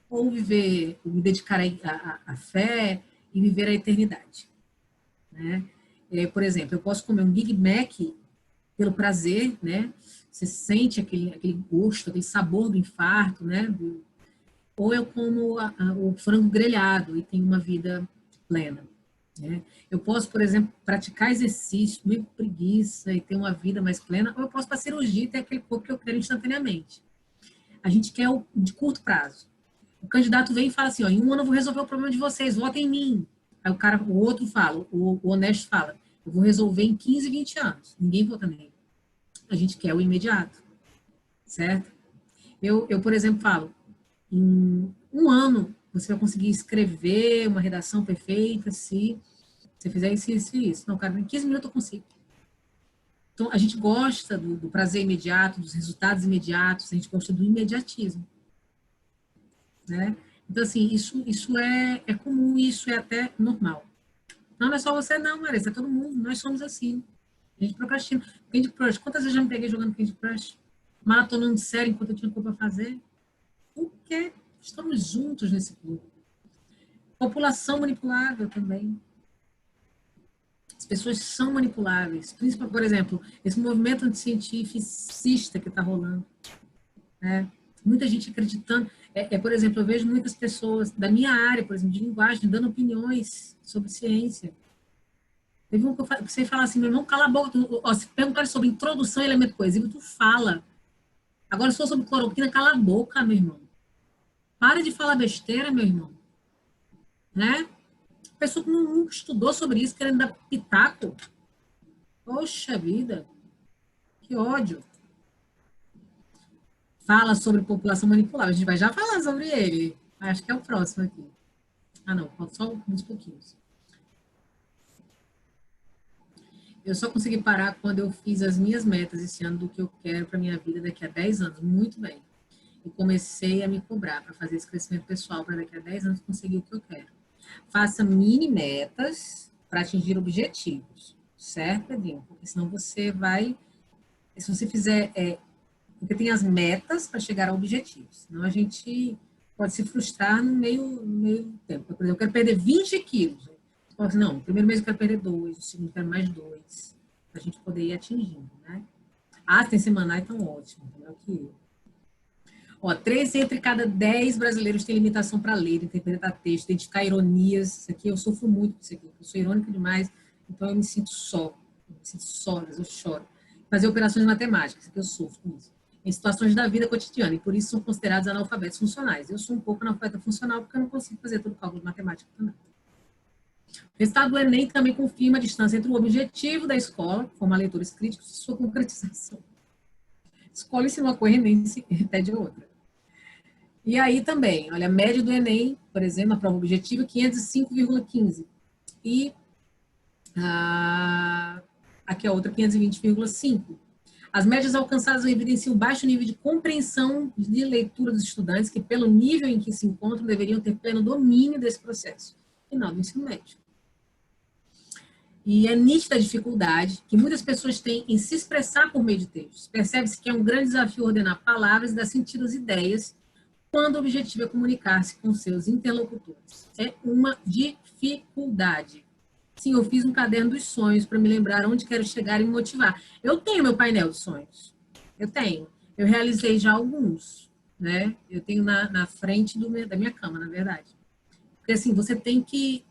ou me dedicar à fé e viver a eternidade. Né? Por exemplo, eu posso comer um Big Mac pelo prazer, né? Você sente aquele gosto, aquele sabor do infarto, né? Ou eu como o frango grelhado e tenho uma vida plena. Né? Eu posso, por exemplo, praticar exercício, meio preguiça e ter uma vida mais plena, ou eu posso para cirurgia e ter aquele corpo que eu quero instantaneamente. A gente quer o de curto prazo. O candidato vem e fala assim, ó, em 1 ano eu vou resolver o problema de vocês, votem em mim. Aí o outro fala, o honesto fala, eu vou resolver em 15, 20 anos. Ninguém vota nele. A gente quer o imediato, certo? Eu por exemplo, falo, em 1 ano você vai conseguir escrever uma redação perfeita se você fizer isso, isso e isso. Não, cara, em 15 minutos eu consigo. Então, a gente gosta do prazer imediato, dos resultados imediatos, a gente gosta do imediatismo. Né? Então, assim, isso é comum, isso é até normal. Não é só você não, Marisa, é todo mundo, nós somos assim. A gente procrastina. Candy Crush, quantas vezes eu já me peguei jogando Candy Crush? Maratonando série enquanto eu tinha coisa para fazer? Porque estamos juntos nesse clube. População manipulável também. As pessoas são manipuláveis. Principalmente, por exemplo, esse movimento anticientificista que está rolando. Né? Muita gente acreditando. Por exemplo, eu vejo muitas pessoas da minha área, por exemplo, de linguagem, dando opiniões sobre ciência. Teve um que você fala assim, meu irmão, cala a boca. Se perguntar sobre introdução e elemento coesivo, tu fala. Agora, se for sobre cloroquina, cala a boca, meu irmão. Para de falar besteira, meu irmão. Né? Pessoa que nunca estudou sobre isso, querendo dar pitaco. Poxa vida. Que ódio. Fala sobre população manipulável. A gente vai já falar sobre ele. Acho que é o próximo aqui. Ah, não. Falta só uns pouquinhos. Eu só consegui parar quando eu fiz as minhas metas esse ano do que eu quero para minha vida daqui a 10 anos. Muito bem. E comecei a me cobrar para fazer esse crescimento pessoal para daqui a 10 anos conseguir o que eu quero. Faça mini metas para atingir objetivos. Certo, Pedrinho? Porque senão você vai... Se você fizer... porque tem as metas para chegar a objetivos. Senão a gente pode se frustrar no meio tempo. Por exemplo, eu quero perder 20 quilos. Você fala assim, não, no primeiro mês eu quero perder 2, no segundo eu quero mais 2. Para a gente poder ir atingindo, né? Tem semanais, então ótimo. Melhor que eu. 3 entre cada 10 brasileiros têm limitação para ler, interpretar texto, identificar ironias. Isso aqui, eu sofro muito com isso aqui. Eu sou irônica demais, então eu me sinto só. Eu me sinto só, às vezes eu choro. Fazer operações matemáticas, isso aqui eu sofro com isso. Em situações da vida cotidiana, e por isso são considerados analfabetos funcionais. Eu sou um pouco analfabeta funcional, porque eu não consigo fazer todo o cálculo matemático também. O resultado do Enem também confirma a distância entre o objetivo da escola, formar leitores críticos, e sua concretização. Escola ensina uma coisa, Enem pede outra. E aí também, olha, a média do Enem, por exemplo, a prova objetiva, 505,15. E aqui a outra, 520,5. As médias alcançadas evidenciam baixo nível de compreensão de leitura dos estudantes, que pelo nível em que se encontram, deveriam ter pleno domínio desse processo. Final do ensino médio. E é nítida a dificuldade que muitas pessoas têm em se expressar por meio de textos. Percebe-se que é um grande desafio ordenar palavras e dar sentido às ideias, quando o objetivo é comunicar-se com seus interlocutores. É uma dificuldade. Sim, eu fiz um caderno dos sonhos para me lembrar onde quero chegar e me motivar. Eu tenho meu painel de sonhos. Eu tenho. Eu realizei já alguns, né? Eu tenho na frente da minha cama, na verdade. Porque, assim, você tem que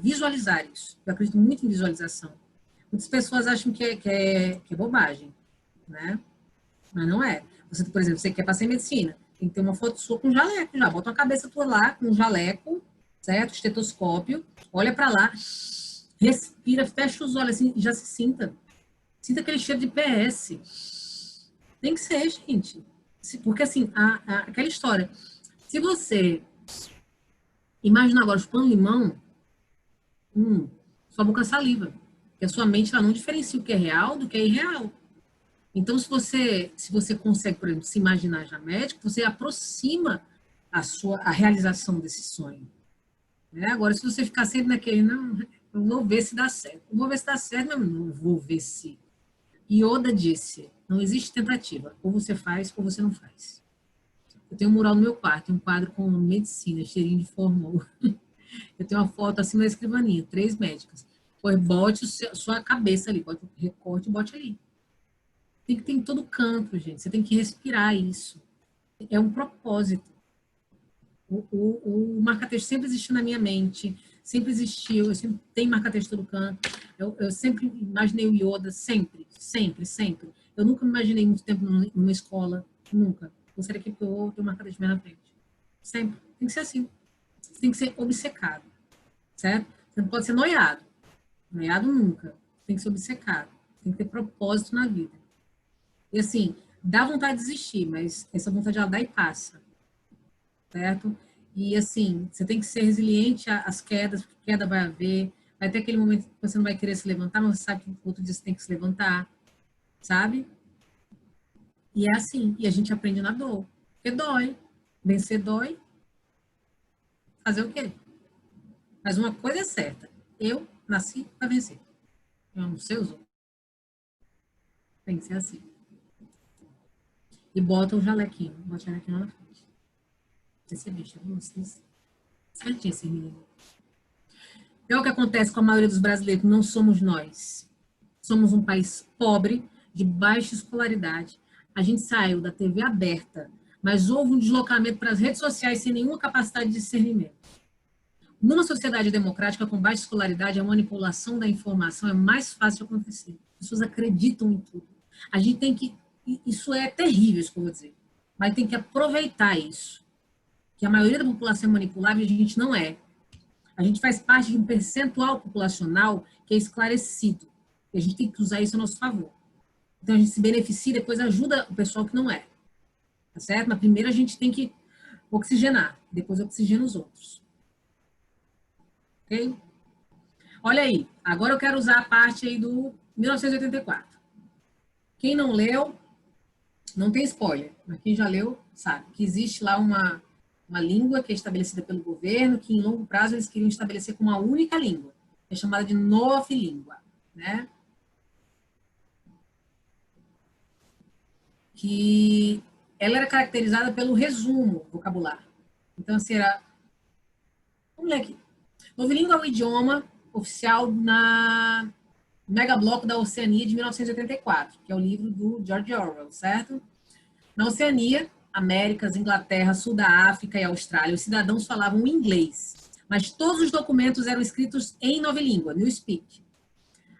visualizar isso. Eu acredito muito em visualização. Muitas pessoas acham que é bobagem, né? Mas não é. Você, por exemplo, você quer passar em medicina, tem que ter uma foto sua com jaleco já. Bota uma cabeça tua lá com um jaleco, certo? Estetoscópio, olha para lá, respira, fecha os olhos assim, e já se sinta. Sinta aquele cheiro de PS. Tem que ser, gente. Porque, assim, aquela história. Se você imagina agora chupando limão, sua boca saliva. Porque a sua mente ela não diferencia o que é real do que é irreal. Então, se você consegue, por exemplo, se imaginar já médico, você aproxima a realização desse sonho. Né? Agora, se você ficar sempre naquele, não, eu vou ver se dá certo. Eu vou ver se dá certo, não vou ver se. Yoda disse, não existe tentativa. Ou você faz, ou você não faz. Eu tenho um mural no meu quarto, tem um quadro com medicina, cheirinho de formol. Eu tenho uma foto acima da escrivaninha, 3 médicas. Pois bote sua cabeça ali, bote o recorte e bote ali. Tem que ter em todo canto, gente. Você tem que respirar isso. É um propósito. O marca-texto sempre existiu na minha mente. Sempre existiu. Eu sempre tenho marca-texto em todo canto. Eu sempre imaginei o Yoda. Sempre, sempre, sempre. Eu nunca me imaginei muito tempo numa escola. Nunca. Gostaria que eu tenho marca-texto na frente. Sempre. Tem que ser assim. Você tem que ser obcecado. Certo? Você não pode ser noiado. Noiado nunca. Você tem que ser obcecado. Tem que ter propósito na vida. E assim, dá vontade de desistir, mas essa vontade ela dá e passa, certo? E assim, você tem que ser resiliente às quedas, porque queda vai haver, vai ter aquele momento que você não vai querer se levantar, mas você sabe que outro dia você tem que se levantar, sabe? E é assim, e a gente aprende na dor, porque dói, vencer dói, fazer o quê? Mas uma coisa é certa, eu nasci para vencer, eu não sei os outros, tem que ser assim. E bota o jalequinho. Bota o jalequinho lá na frente. Esse é bicho, vocês. Certinho esse menino. É o que acontece com a maioria dos brasileiros. Não somos nós. Somos um país pobre, de baixa escolaridade. A gente saiu da TV aberta, mas houve um deslocamento para as redes sociais sem nenhuma capacidade de discernimento. Numa sociedade democrática com baixa escolaridade, a manipulação da informação é mais fácil de acontecer. As pessoas acreditam em tudo. A gente tem que... Isso é terrível, isso que eu vou dizer. Mas tem que aproveitar isso. Que a maioria da população é manipulável e a gente não é. A gente faz parte de um percentual populacional que é esclarecido. E a gente tem que usar isso a nosso favor. Então a gente se beneficia e depois ajuda o pessoal que não é. Tá certo? Mas primeiro a gente tem que oxigenar. Depois oxigena os outros. Ok? Olha aí. Agora eu quero usar a parte aí do 1984. Quem não leu... Não tem spoiler, mas quem já leu sabe que existe lá uma língua que é estabelecida pelo governo, que em longo prazo eles queriam estabelecer como uma única língua, é chamada de nova língua, né? Que ela era caracterizada pelo resumo vocabular. Então, assim, era... Vamos ler aqui. Nova língua é um idioma oficial na Megabloco da Oceania de 1984, que é o livro do George Orwell, certo? Na Oceania, Américas, Inglaterra, Sul da África e Austrália, os cidadãos falavam inglês, mas todos os documentos eram escritos em nova língua, Newspeak.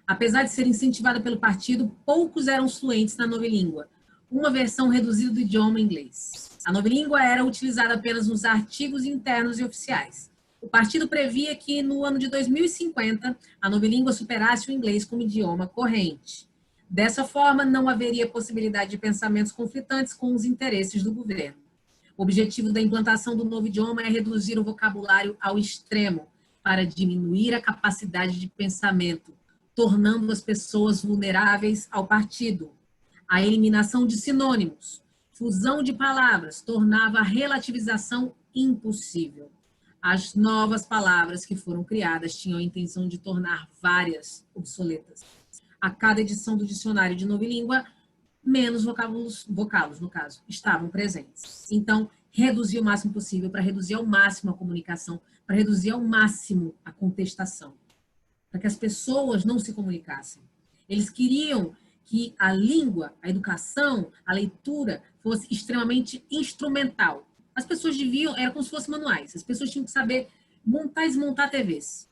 Apesar de ser incentivada pelo partido, poucos eram fluentes na nova língua, uma versão reduzida do idioma inglês. A nova língua era utilizada apenas nos artigos internos e oficiais. O partido previa que, no ano de 2050, a nova língua superasse o inglês como idioma corrente. Dessa forma, não haveria possibilidade de pensamentos conflitantes com os interesses do governo. O objetivo da implantação do novo idioma é reduzir o vocabulário ao extremo, para diminuir a capacidade de pensamento, tornando as pessoas vulneráveis ao partido. A eliminação de sinônimos, fusão de palavras, tornava a relativização impossível. As novas palavras que foram criadas tinham a intenção de tornar várias obsoletas. A cada edição do dicionário de nova língua, menos vocábulos, no caso, estavam presentes. Então, reduzir o máximo possível para reduzir ao máximo a comunicação, para reduzir ao máximo a contestação. para que as pessoas não se comunicassem. Eles queriam que a língua, a educação, a leitura fosse extremamente instrumental. As pessoas era como se fossem manuais. As pessoas tinham que saber montar e desmontar TVs.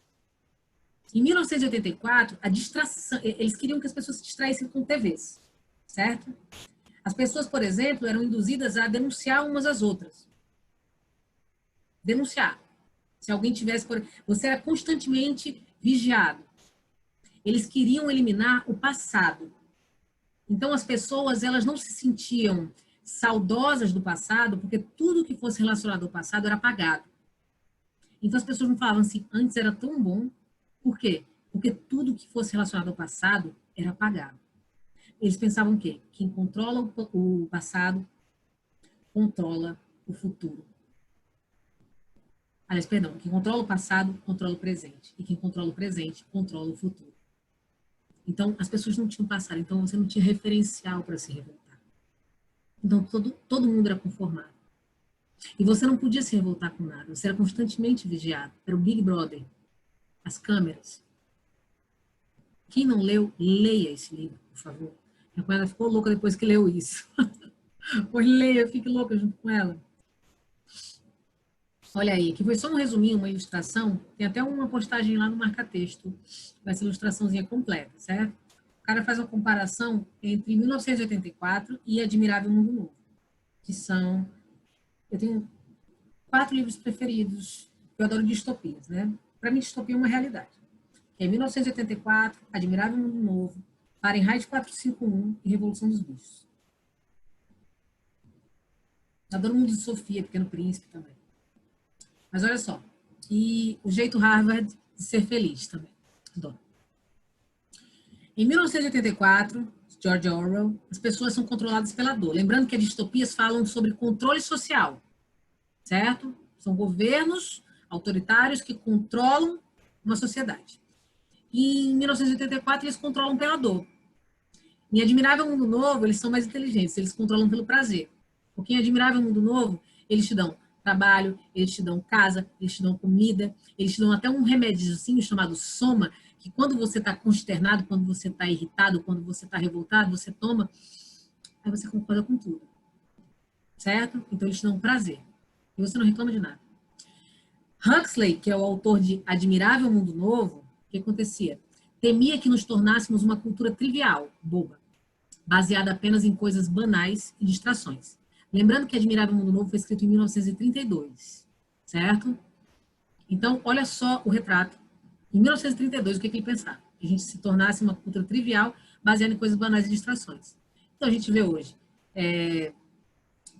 Em 1984, a distração, eles queriam que as pessoas se distraíssem com TVs, certo? As pessoas, por exemplo, eram induzidas a denunciar umas às outras. Denunciar. Se alguém tivesse... Você era constantemente vigiado. Eles queriam eliminar o passado. Então, as pessoas, elas não se sentiam saudosas do passado, porque tudo que fosse relacionado ao passado era apagado. Então, as pessoas não falavam assim, antes era tão bom. Por quê? Porque tudo que fosse relacionado ao passado era apagado. Eles pensavam o quê? Quem controla o passado, controla o futuro. Aliás, perdão, quem controla o passado, controla o presente. E quem controla o presente, controla o futuro. Então, as pessoas não tinham passado, então você não tinha referencial para se revoltar. Então, todo mundo era conformado. E você não podia se revoltar com nada, você era constantemente vigiado. Era o Big Brother, as câmeras. Quem não leu, leia esse livro, por favor. Minha cunhada ficou louca depois que leu isso. Pois leia, fique louca junto com ela. Olha aí, aqui foi só um resuminho, uma ilustração. Tem até uma postagem lá no Marca-Texto, com essa ilustraçãozinha completa, certo? O cara faz uma comparação entre 1984 e Admirável Mundo Novo, que são... Eu tenho 4 livros preferidos, eu adoro distopias, né? Para mim, distopia é uma realidade. Que é 1984, Admirável Mundo Novo, Fahrenheit 451 e Revolução dos Bichos. Adoro o Mundo de Sofia, Pequeno Príncipe também. Mas olha só, e o jeito Harvard de ser feliz também. Adoro. Em 1984, George Orwell, as pessoas são controladas pela dor. Lembrando que as distopias falam sobre controle social, certo? São governos autoritários que controlam uma sociedade. E em 1984, eles controlam pela dor. Em Admirável Mundo Novo, eles são mais inteligentes, eles controlam pelo prazer. Porque em Admirável Mundo Novo, eles te dão trabalho, eles te dão casa, eles te dão comida, eles te dão até um remédiozinho chamado Soma, que quando você está consternado, quando você está irritado, quando você está revoltado, você toma, aí você concorda com tudo. Certo? Então eles te dão prazer. E você não reclama de nada. Huxley, que é o autor de Admirável Mundo Novo, o que acontecia? Temia que nos tornássemos uma cultura trivial, boba, baseada apenas em coisas banais e distrações. Lembrando que Admirável Mundo Novo foi escrito em 1932, certo? Então, olha só o retrato. Em 1932, o que ele pensava? Que a gente se tornasse uma cultura trivial, baseada em coisas banais e distrações. Então, a gente vê hoje,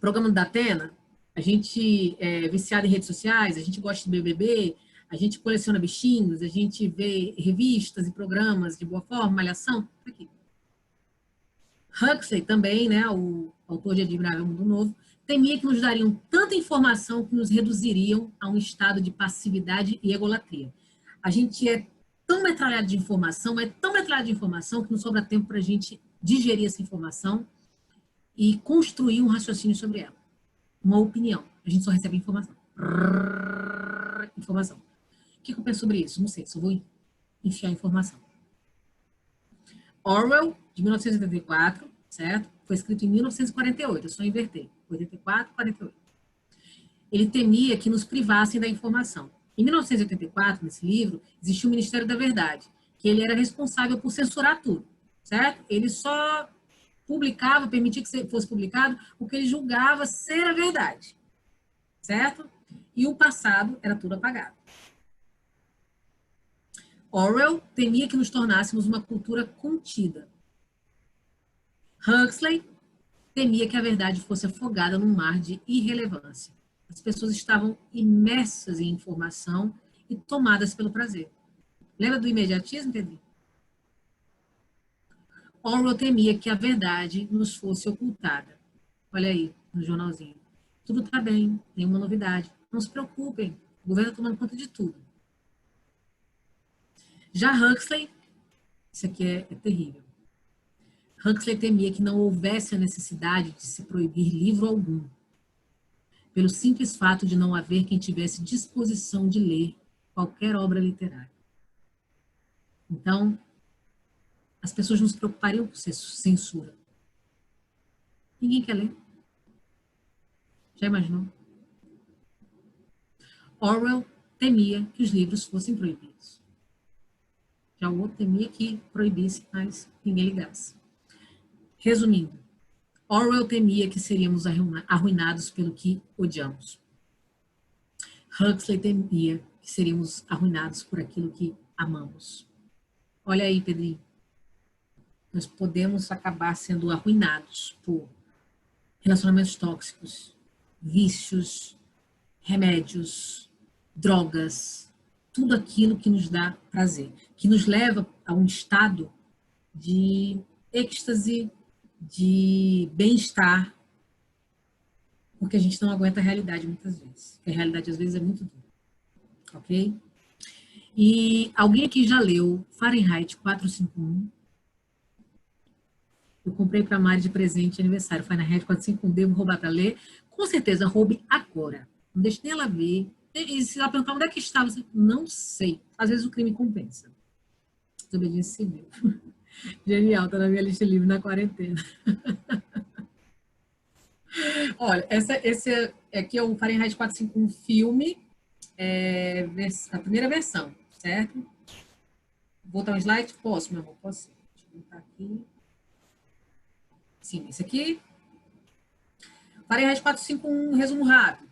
programa da Atena, a gente é viciado em redes sociais, a gente gosta de BBB, a gente coleciona bichinhos, a gente vê revistas e programas de boa forma, malhação, tá aqui. Huxley também, né, o autor de Admirável Mundo Novo, temia que nos dariam tanta informação que nos reduziriam a um estado de passividade e egolatria. A gente é tão metralhado de informação, que não sobra tempo para a gente digerir essa informação e construir um raciocínio sobre ela. Uma opinião. A gente só recebe informação. Informação. O que eu penso sobre isso? Não sei, só vou enfiar informação. Orwell, de 1984, certo? Foi escrito em 1948, eu só invertei. 84, 48. Ele temia que nos privassem da informação. Em 1984, nesse livro, existia o Ministério da Verdade, que ele era responsável por censurar tudo, certo? Ele só publicava, permitia que fosse publicado o que ele julgava ser a verdade, certo? E o passado era tudo apagado. Orwell temia que nos tornássemos uma cultura contida. Huxley temia que a verdade fosse afogada num mar de irrelevância. As pessoas estavam imersas em informação e tomadas pelo prazer. Lembra do imediatismo, Pedro? Orwell temia que a verdade nos fosse ocultada. Olha aí, no jornalzinho. Tudo está bem, nenhuma novidade. Não se preocupem, o governo está tomando conta de tudo. Já Huxley, isso aqui é terrível. Huxley temia que não houvesse a necessidade de se proibir livro algum, pelo simples fato de não haver quem tivesse disposição de ler qualquer obra literária. Então, as pessoas não se preocupariam com censura. Ninguém quer ler. Já imaginou? Orwell temia que os livros fossem proibidos. Já o outro temia que proibisse, mas ninguém ligasse. Resumindo, Orwell temia que seríamos arruinados pelo que odiamos. Huxley temia que seríamos arruinados por aquilo que amamos. Olha aí, Pedrinho. Nós podemos acabar sendo arruinados por relacionamentos tóxicos, vícios, remédios, drogas, tudo aquilo que nos dá prazer, que nos leva a um estado de êxtase, de bem-estar, porque a gente não aguenta a realidade muitas vezes. Porque a realidade às vezes é muito dura. Ok? E alguém aqui já leu Fahrenheit 451? Eu comprei para a Mari de presente de aniversário. Fahrenheit 451, devo roubar para ler? Com certeza, roube agora. Não deixe nem ela ver. E se ela perguntar onde é que está, você não sei. Às vezes o crime compensa. Desobediência civil. Genial, tá na minha lista livre na quarentena. Olha, esse aqui é o Fahrenheit 451 filme, a primeira versão, certo? Vou botar um slide? Posso, meu amor? Posso. Deixa eu botar aqui. Sim, esse aqui. Fahrenheit 451, resumo rápido.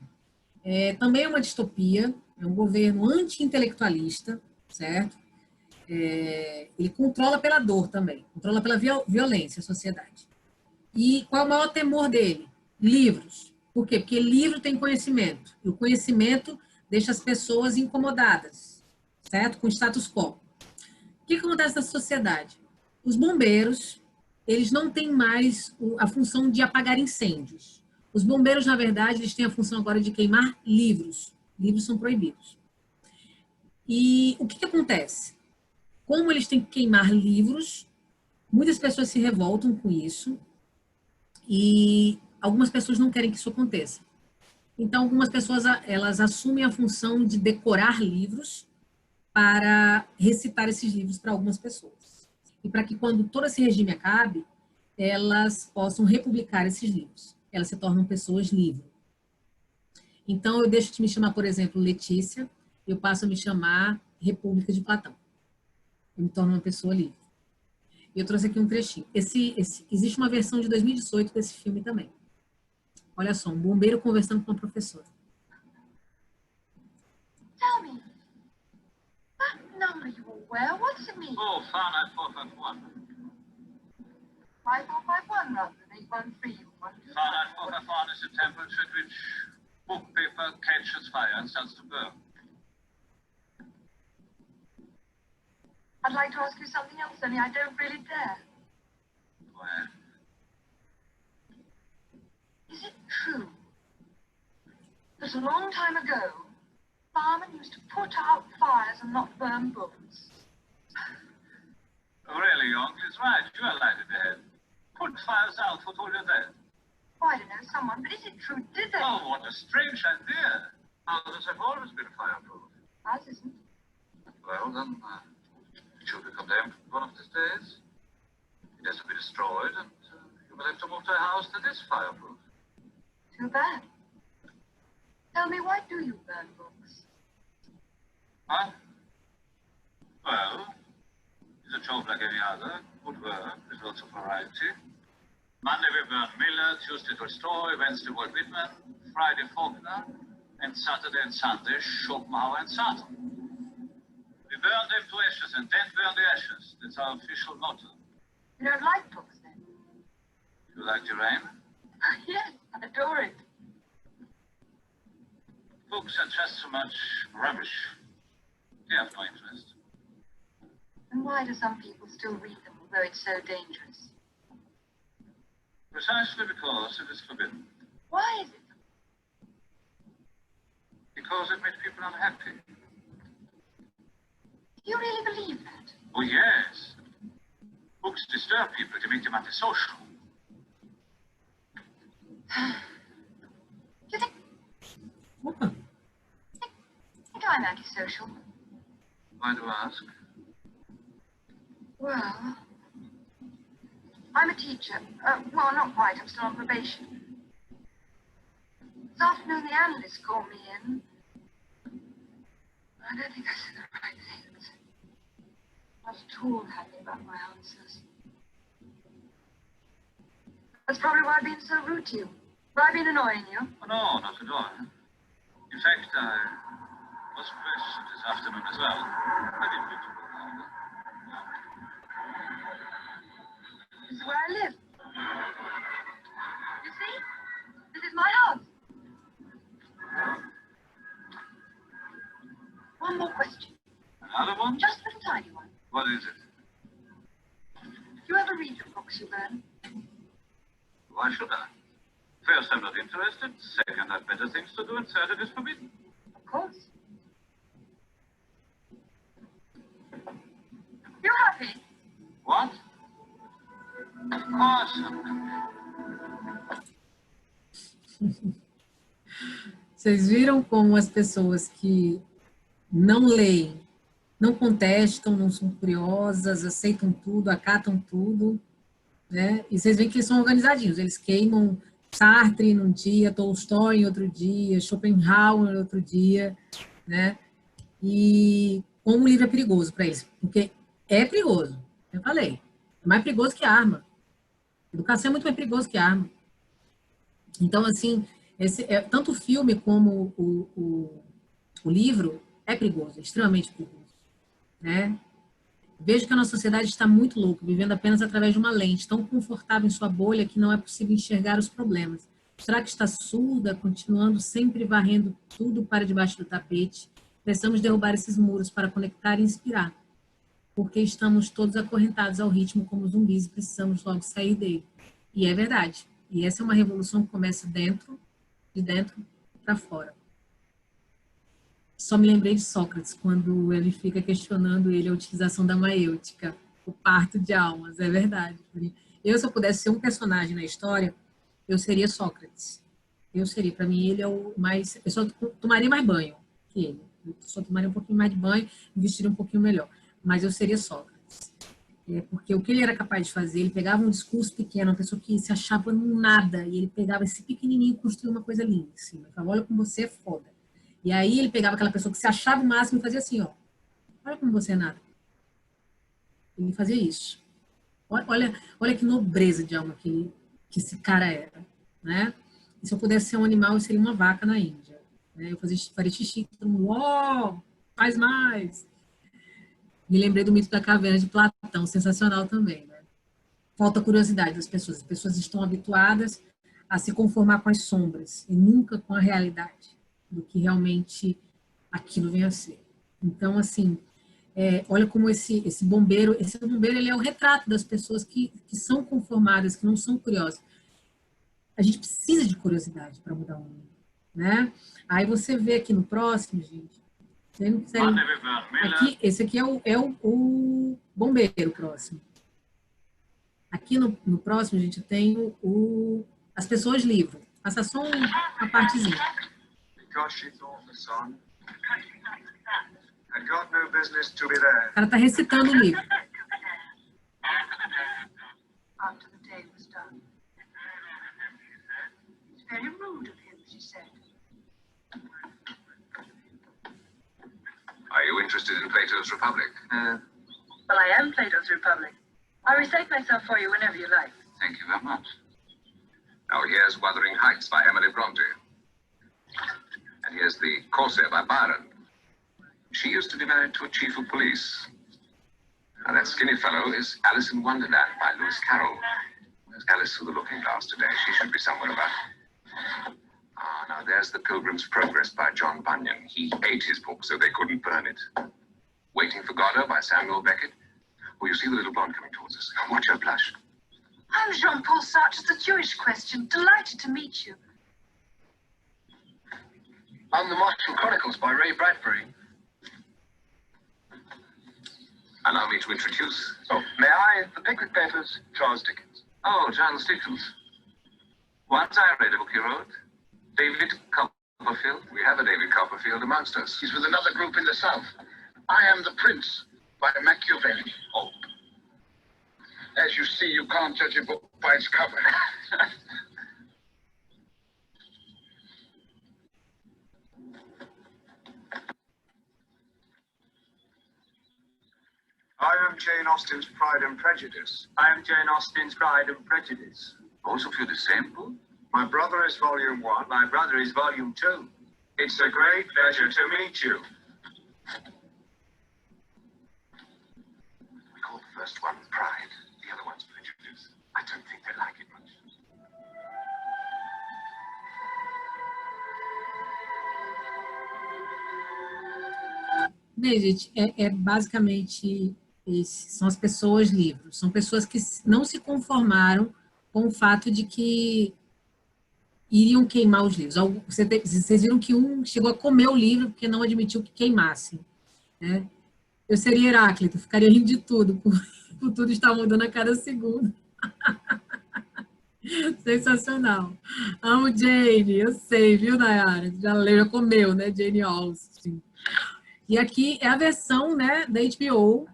Também é uma distopia, é um governo anti-intelectualista, certo? Ele controla pela dor também, controla pela violência a sociedade. E qual é o maior temor dele? Livros. Por quê? Porque livro tem conhecimento. E o conhecimento deixa as pessoas incomodadas, certo? Com o status quo. O que acontece na sociedade? Os bombeiros, eles não têm mais a função de apagar incêndios. Os bombeiros, na verdade, eles têm a função agora de queimar livros. Livros são proibidos. E o que acontece? Como eles têm que queimar livros, muitas pessoas se revoltam com isso e algumas pessoas não querem que isso aconteça. Então, algumas pessoas elas assumem a função de decorar livros para recitar esses livros para algumas pessoas. E para que quando todo esse regime acabe, elas possam republicar esses livros. Elas se tornam pessoas livres. Então, eu deixo de me chamar, por exemplo, Letícia, eu passo a me chamar República de Platão. Eu me torno uma pessoa livre. E eu trouxe aqui um trechinho. Existe uma versão de 2018 desse filme também. Olha só, um bombeiro conversando com uma professora. Tell me, that number you will wear, what's it mean? Oh, Fahrenheit 451. 5451 rather than 813. Fahrenheit 451 is the temperature at which book paper catches fire and starts to burn. I'd like to ask you something else, only I don't really dare. Go ahead. Is it true that a long time ago, firemen used to put out fires and not burn books? Really, your uncle is right. You are lighted ahead. Put fires out for all you're dead. Oh, I don't know, someone, but is it true? Did they? Oh, what a strange idea. Houses have always been fireproof. Ours isn't. Well, then, it should be condemned one of these days. It has to be destroyed, and you will have to move to a house that is fireproof. Too bad. Tell me, why do you burn books? Huh? Well, it's a job like any other. Good work, with lots of variety. Monday we burn Miller, Tuesday Tolstoy, Wednesday Walt Whitman, Friday Faulkner, and Saturday and Sunday Schopenhauer and Sartre. We burn them to ashes and then burn the ashes. That's our official motto. You don't like books, then? You like the rain? Yes, I adore it. Books are just so much rubbish. They have no interest. And why do some people still read them, although it's so dangerous? Precisely because it is forbidden. Why is it? Because it makes people unhappy. Do you really believe that? Oh, yes. Books disturb people to make them antisocial. Do you think Opa, I'm antisocial? Why do you ask? Well, I'm a teacher. Well, not quite. I'm still on probation. This afternoon, the analysts called me in. I don't think I said the right things. Not at all happy about my answers. That's probably why I've been so rude to you. Have I been annoying you? Oh, no, not at all. In fact, I was questioned this afternoon as well. I didn't mean to go longer. This is where I live. You see? This is my house. One more question. Another one? Just a little tiny one. What is it? Do you ever read the books you burn? Why should I? First, I'm not interested. Second, I've better things to do. And third, it is forbidden. Of course. You happy? What? Of course. Vocês viram como as pessoas que não leem, não contestam, não são curiosas, aceitam tudo, acatam tudo, né? E vocês veem que eles são organizadinhos, eles queimam Sartre num dia, Tolstói em outro dia, Schopenhauer em outro dia, né? E como o livro é perigoso para eles, porque é perigoso, eu falei, é mais perigoso que arma. Educação é muito mais perigoso que arma. Então, assim, tanto o filme como o livro é perigoso, é extremamente perigoso, né? Vejo que a nossa sociedade está muito louca, vivendo apenas através de uma lente, tão confortável em sua bolha que não é possível enxergar os problemas. Será que está surda, continuando sempre varrendo tudo para debaixo do tapete? Precisamos derrubar esses muros para conectar e inspirar, porque estamos todos acorrentados ao ritmo como zumbis e precisamos logo sair dele. E é verdade. E essa é uma revolução que começa de dentro para fora. Só me lembrei de Sócrates, quando ele fica questionando a utilização da maêutica, o parto de almas, é verdade. Se eu pudesse ser um personagem na história, eu seria Sócrates. Para mim, ele é o mais... Eu só tomaria mais banho que ele. Eu só tomaria um pouquinho mais de banho, me vestiria um pouquinho melhor. Mas eu seria Sócrates. Porque o que ele era capaz de fazer, ele pegava um discurso pequeno, uma pessoa que se achava no nada, e ele pegava esse pequenininho e construía uma coisa linda. Assim, ele falava, olha como você é foda. E aí ele pegava aquela pessoa que se achava o máximo e fazia assim, ó. Olha como você é nada. Ele fazia isso. Olha que nobreza de alma que esse cara era, né? E se eu pudesse ser um animal, eu seria uma vaca na Índia. Né? Eu faria xixi, todo mundo, ó, faz mais. Me lembrei do mito da caverna de Platão, sensacional também, né? Falta curiosidade das pessoas. As pessoas estão habituadas a se conformar com as sombras e nunca com a realidade do que realmente aquilo vem a ser. Então, assim, olha como esse bombeiro ele é o retrato das pessoas que são conformadas, que não são curiosas. A gente precisa de curiosidade para mudar o mundo, né? Aí você vê aqui no próximo, gente, esse aqui é o bombeiro próximo. Aqui no próximo, gente, tem as pessoas livres. Passa só uma partezinha. Because she thought the son had got no business to be there. O cara está recitando o livro. After the day was done. It's very rude of him, she said. Are you interested in Plato's Republic? Well, I am Plato's Republic. I'll recite myself for you whenever you like. Thank you very much. Now here's Wuthering Heights by Emily Bronte. And here's The Corsair by Byron. She used to be married to a chief of police. Now that skinny fellow is Alice in Wonderland by Lewis Carroll. There's Alice through the looking glass today. She should be somewhere about. Now there's The Pilgrim's Progress by John Bunyan. He ate his book so they couldn't burn it. Waiting for Godot by Samuel Beckett. Oh, you see the little blonde coming towards us. Watch her blush. I'm Jean-Paul Sartre's The Jewish Question. Delighted to meet you. I'm The Martian Chronicles by Ray Bradbury. Allow me to introduce. Oh, may I? The Pickwick Papers, Charles Dickens. Oh, Charles Dickens. Once I read a book he wrote. David Copperfield. We have a David Copperfield amongst us. He's with another group in the South. I Am the Prince by Machiavelli. Oh, As you see, you can't judge a book by its cover. I am Jane Austen's Pride and Prejudice. I am Jane Austen's Pride and Prejudice. Both of you the same book? My brother is Volume 1. My brother is Volume 2. It's a great pleasure to meet you. We call the first one Pride, the other one's Prejudice. I don't think they like it much. Bem, gente, basicamente são as pessoas livres. São pessoas que não se conformaram com o fato de que iriam queimar os livros. Vocês viram que um chegou a comer o livro porque não admitiu que queimassem, né? Eu seria Heráclito, ficaria rindo de tudo, por tudo estar mudando a cada segundo. Sensacional. Amo Jane, eu sei, viu, Nayara? Já leu, já comeu, né? Jane Austen. E aqui é a versão, né, da HBO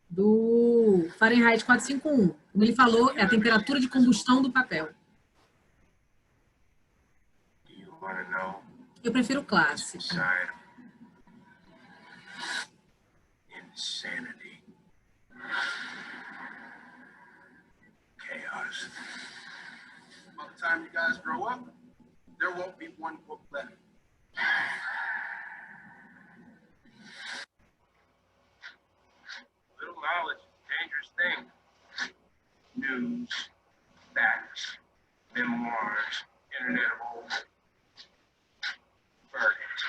do Fahrenheit 451. Como ele falou, é a temperatura de combustão do papel. Eu prefiro o clássico. Insanity. Chaos. By the time you guys grow up, there won't be one book left. Little knowledge is a dangerous thing. News, facts, memoirs, internet of old. Burn it.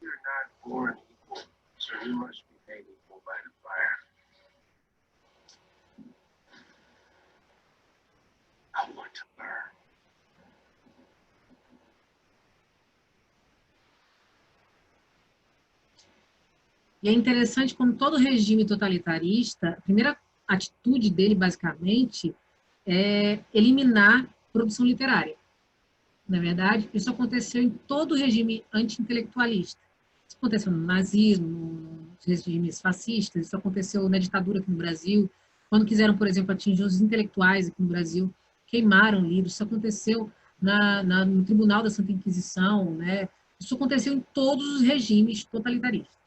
You're not born equal, so you must be made equal by the fire. I want to learn. E é interessante como todo regime totalitarista, a primeira atitude dele, basicamente, é eliminar produção literária. Na verdade, isso aconteceu em todo regime anti-intelectualista. Isso aconteceu no nazismo, nos regimes fascistas, isso aconteceu na ditadura aqui no Brasil, quando quiseram, por exemplo, atingir os intelectuais aqui no Brasil, queimaram livros, isso aconteceu no Tribunal da Santa Inquisição, né? Isso aconteceu em todos os regimes totalitaristas,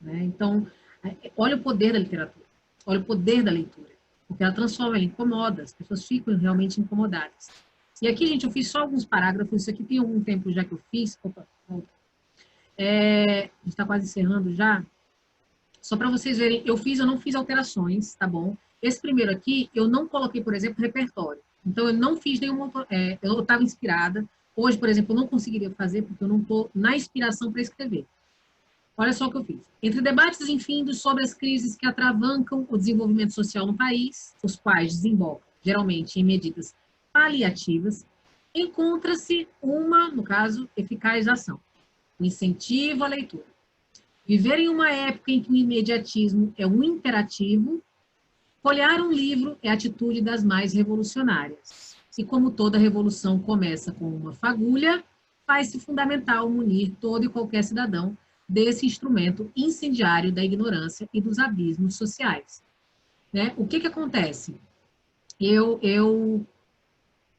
né? Então, olha o poder da literatura, olha o poder da leitura, porque ela transforma, ela incomoda, as pessoas ficam realmente incomodadas. E aqui, gente, eu fiz só alguns parágrafos, isso aqui tem algum tempo já que eu fiz. Opa, a gente está quase encerrando já. Só para vocês verem, eu não fiz alterações, tá bom? Esse primeiro aqui, eu não coloquei, por exemplo, repertório. Então, eu não fiz nenhuma... eu estava inspirada. Hoje, por exemplo, eu não conseguiria fazer, porque eu não estou na inspiração para escrever. Olha só o que eu fiz. Entre debates infindos sobre as crises que atravancam o desenvolvimento social no país, os quais desembocam, geralmente, em medidas paliativas, encontra-se uma, no caso, eficaz ação. O incentivo à leitura. Viver em uma época em que o imediatismo é um imperativo, folhear um livro é a atitude das mais revolucionárias. E como toda revolução começa com uma fagulha, faz-se fundamental munir todo e qualquer cidadão desse instrumento incendiário da ignorância e dos abismos sociais. Né? O que acontece? Eu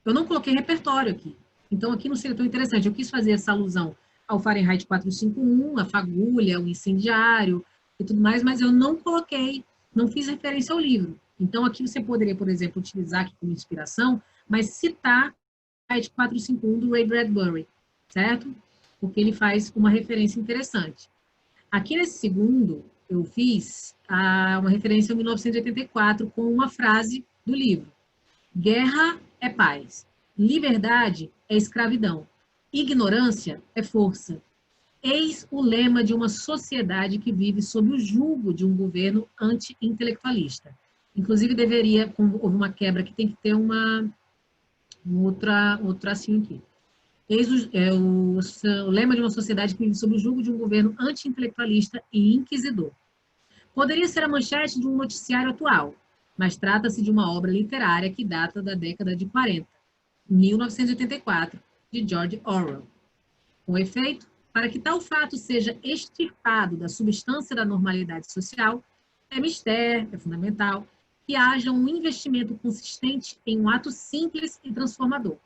não coloquei repertório aqui. Então, aqui não seria tão interessante. Eu quis fazer essa alusão ao Fahrenheit 451, a fagulha, o incendiário e tudo mais, mas eu não coloquei, não fiz referência ao livro. Então, aqui você poderia, por exemplo, utilizar aqui como inspiração, mas citar Fahrenheit 451 do Ray Bradbury, certo? Porque ele faz uma referência interessante. Aqui nesse segundo, eu fiz uma referência a 1984 com uma frase do livro. Guerra é paz. Liberdade é escravidão. Ignorância é força. Eis o lema de uma sociedade que vive sob o jugo de um governo anti-intelectualista. Inclusive, houve uma quebra que tem que ter outro tracinho aqui. Eis o lema de uma sociedade que vive sob o jugo de um governo anti-intelectualista e inquisidor. Poderia ser a manchete de um noticiário atual, mas trata-se de uma obra literária que data da década de 40, 1984, de George Orwell. Com efeito, para que tal fato seja extirpado da substância da normalidade social, É mistério, é fundamental que haja um investimento consistente em um ato simples e transformador.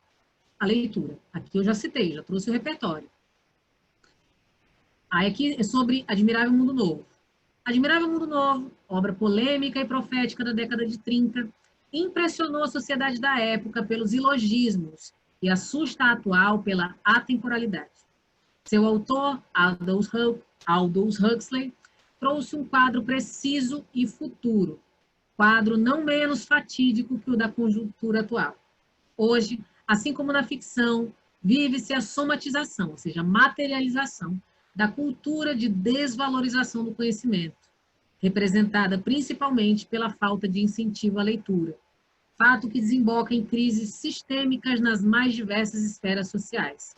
A leitura. Aqui eu já citei, já trouxe o repertório. Aí aqui é sobre Admirável Mundo Novo. Admirável Mundo Novo, obra polêmica e profética da década de 30, impressionou a sociedade da época pelos ilogismos e assusta a atual pela atemporalidade. Seu autor, Aldous Huxley, trouxe um quadro preciso e futuro, quadro não menos fatídico que o da conjuntura atual. Hoje, assim como na ficção, vive-se a somatização, ou seja, a materialização da cultura de desvalorização do conhecimento, representada principalmente pela falta de incentivo à leitura, fato que desemboca em crises sistêmicas nas mais diversas esferas sociais.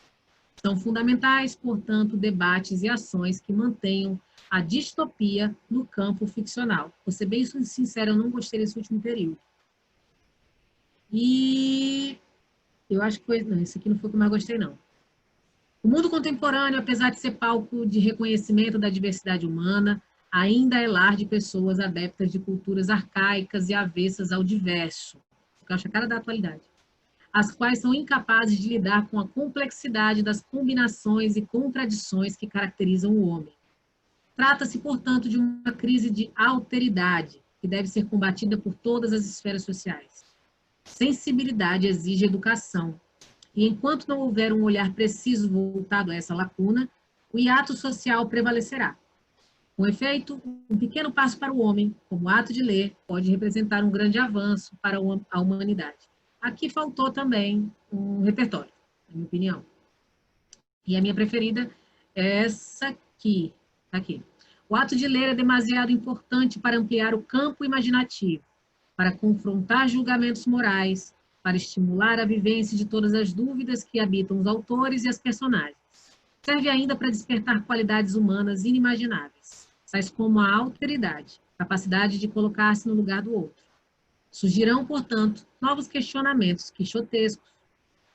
São fundamentais, portanto, debates e ações que mantenham a distopia no campo ficcional. Vou ser bem sincera, eu não gostei desse último período. E eu acho que foi... Não, esse aqui não foi o que eu mais gostei, não. O mundo contemporâneo, apesar de ser palco de reconhecimento da diversidade humana, ainda é lar de pessoas adeptas de culturas arcaicas e avessas ao diverso, que eu acho a cara da atualidade, as quais são incapazes de lidar com a complexidade das combinações e contradições que caracterizam o homem. Trata-se, portanto, de uma crise de alteridade, que deve ser combatida por todas as esferas sociais. Sensibilidade exige educação, e enquanto não houver um olhar preciso voltado a essa lacuna, o hiato social prevalecerá. Com efeito, um pequeno passo para o homem, como o ato de ler, pode representar um grande avanço para a humanidade. Aqui faltou também um repertório, na minha opinião. E a minha preferida é essa aqui. Aqui. O ato de ler é demasiado importante para ampliar o campo imaginativo, para confrontar julgamentos morais, para estimular a vivência de todas as dúvidas que habitam os autores e as personagens. Serve ainda para despertar qualidades humanas inimagináveis, tais como a alteridade, capacidade de colocar-se no lugar do outro. Surgirão, portanto, novos questionamentos quixotescos,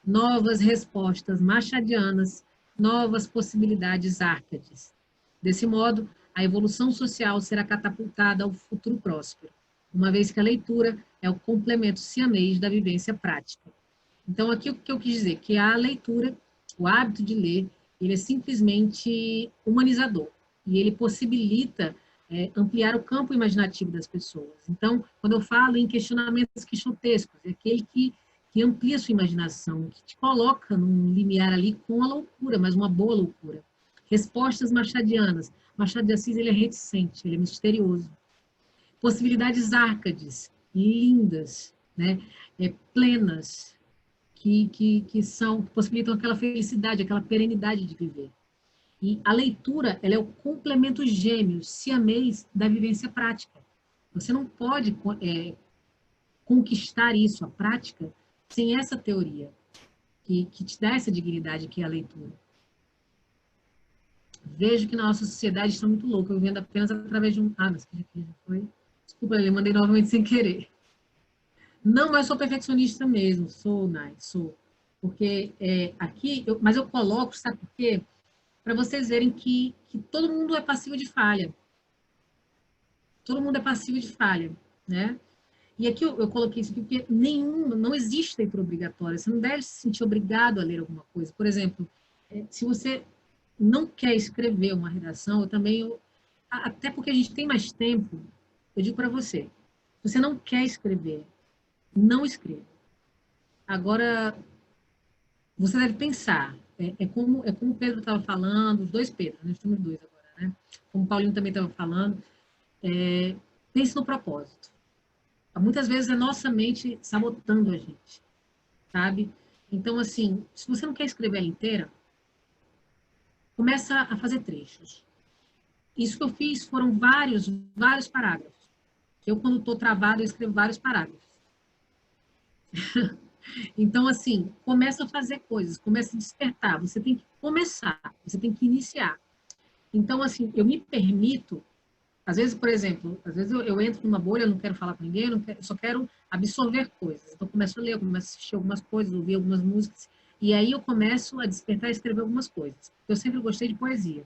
novas respostas machadianas, novas possibilidades árcades. Desse modo, a evolução social será catapultada ao futuro próspero, uma vez que a leitura é o complemento siamês da vivência prática. Então, aqui o que eu quis dizer, que a leitura, o hábito de ler, ele é simplesmente humanizador, e ele possibilita ampliar o campo imaginativo das pessoas. Então, quando eu falo em questionamentos quixotescos, é aquele que amplia a sua imaginação, que te coloca num limiar ali com a loucura, mas uma boa loucura. Respostas machadianas. Machado de Assis, ele é reticente, ele é misterioso. Possibilidades árcades, lindas, né? Plenas, que possibilitam aquela felicidade, aquela perenidade de viver. E a leitura, ela é o complemento gêmeo, siamês da vivência prática. Você não pode conquistar isso, a prática, sem essa teoria, que te dá essa dignidade que é a leitura. Vejo que na nossa sociedade está muito louca, eu vendo apenas através de um... Ah, mas que já foi... Desculpa, eu mandei novamente sem querer. Não, mas sou perfeccionista mesmo, sou. Porque aqui, mas eu coloco, sabe por quê? Para vocês verem que todo mundo é passivo de falha. Todo mundo é passivo de falha, né? E aqui eu coloquei isso aqui porque não existe leitura obrigatória. Você não deve se sentir obrigado a ler alguma coisa. Por exemplo, se você não quer escrever uma redação, até porque a gente tem mais tempo, eu digo para você, se você não quer escrever, não escreva. Agora, você deve pensar, é como o Pedro estava falando, os dois Pedros, nós temos dois agora, né? Como o Paulinho também estava falando, pense no propósito. Muitas vezes é nossa mente sabotando a gente, sabe? Então, assim, se você não quer escrever ela inteira, começa a fazer trechos. Isso que eu fiz foram vários parágrafos. Eu, quando estou travado, eu escrevo vários parágrafos. Então, assim, começa a fazer coisas, começa a despertar. Você tem que começar, você tem que iniciar. Então, assim, eu me permito, às vezes, por exemplo, às vezes eu entro numa bolha, eu não quero falar com ninguém, eu só quero absorver coisas. Então, eu começo a ler, eu começo a assistir algumas coisas, ouvir algumas músicas, e aí eu começo a despertar e escrever algumas coisas. Eu sempre gostei de poesia.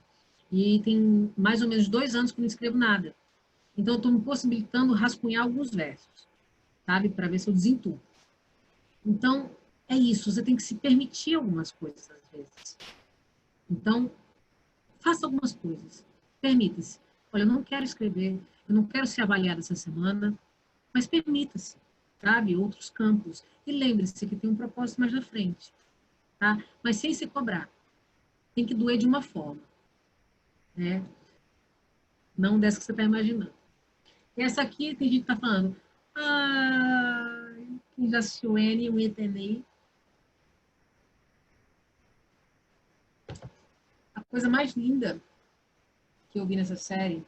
E tem mais ou menos 2 anos que eu não escrevo nada. Então, eu estou me possibilitando rascunhar alguns versos, sabe? Para ver se eu desentupo. Então, é isso. Você tem que se permitir algumas coisas, às vezes. Então, faça algumas coisas. Permita-se. Olha, eu não quero escrever, eu não quero ser avaliada essa semana, mas permita-se, sabe? Outros campos. E lembre-se que tem um propósito mais na frente, tá? Mas sem se cobrar. Tem que doer de uma forma, né? Não dessa que você está imaginando. E essa aqui, tem gente que está falando, quem já assistiu Annie, o Eternei. A coisa mais linda que eu vi nessa série,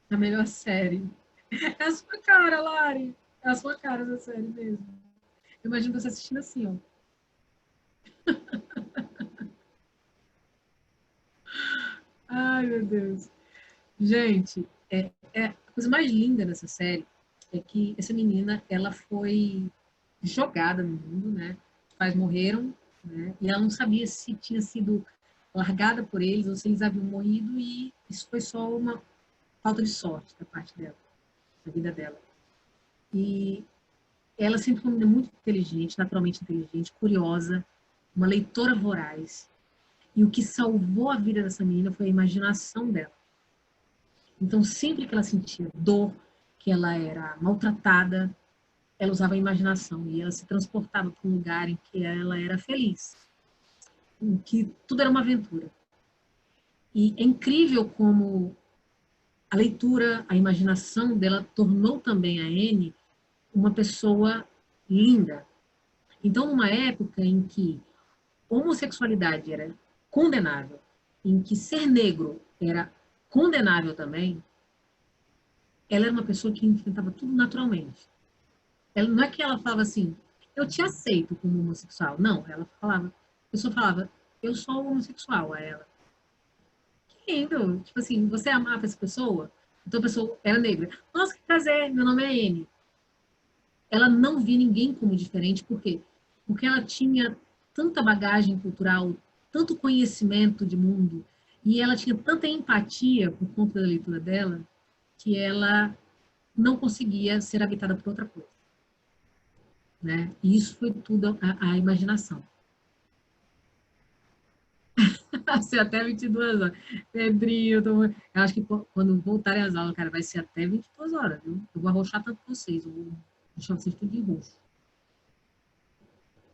a melhor série, é a sua cara, Lari. É a sua cara essa série mesmo. Eu imagino você assistindo assim, ó. Ai, meu Deus. Gente, a coisa mais linda dessa série é que essa menina, ela foi jogada no mundo, né? Os pais morreram, né? E ela não sabia se tinha sido largada por eles ou se eles haviam morrido, e isso foi só uma falta de sorte da parte dela, da vida dela. E ela sempre foi uma menina muito inteligente, naturalmente inteligente, curiosa, uma leitora voraz. E o que salvou a vida dessa menina foi a imaginação dela. Então, sempre que ela sentia dor, que ela era maltratada, ela usava a imaginação e ela se transportava para um lugar em que ela era feliz, em que tudo era uma aventura. E é incrível como a leitura, a imaginação dela tornou também a Anne uma pessoa linda. Então, numa época em que homossexualidade era condenável, em que ser negro era condenável também, ela era uma pessoa que enfrentava tudo naturalmente. Ela, não é que ela falava assim, eu te aceito como homossexual. Não, ela falava, a pessoa falava, eu sou homossexual a ela. Que lindo. Tipo assim, você amava essa pessoa? Então a pessoa era negra. Nossa, que prazer, meu nome é Anne. Ela não via ninguém como diferente, por quê? Porque ela tinha tanta bagagem cultural, tanto conhecimento de mundo, e ela tinha tanta empatia por conta da leitura dela, que ela não conseguia ser habitada por outra coisa. Né? E isso foi tudo a imaginação. Ser até 22 horas. Pedrinho, eu acho que quando voltarem as aulas, cara, vai ser até 22 horas, viu? Eu vou arrochar tanto vocês, eu vou deixar vocês tudo de roxo.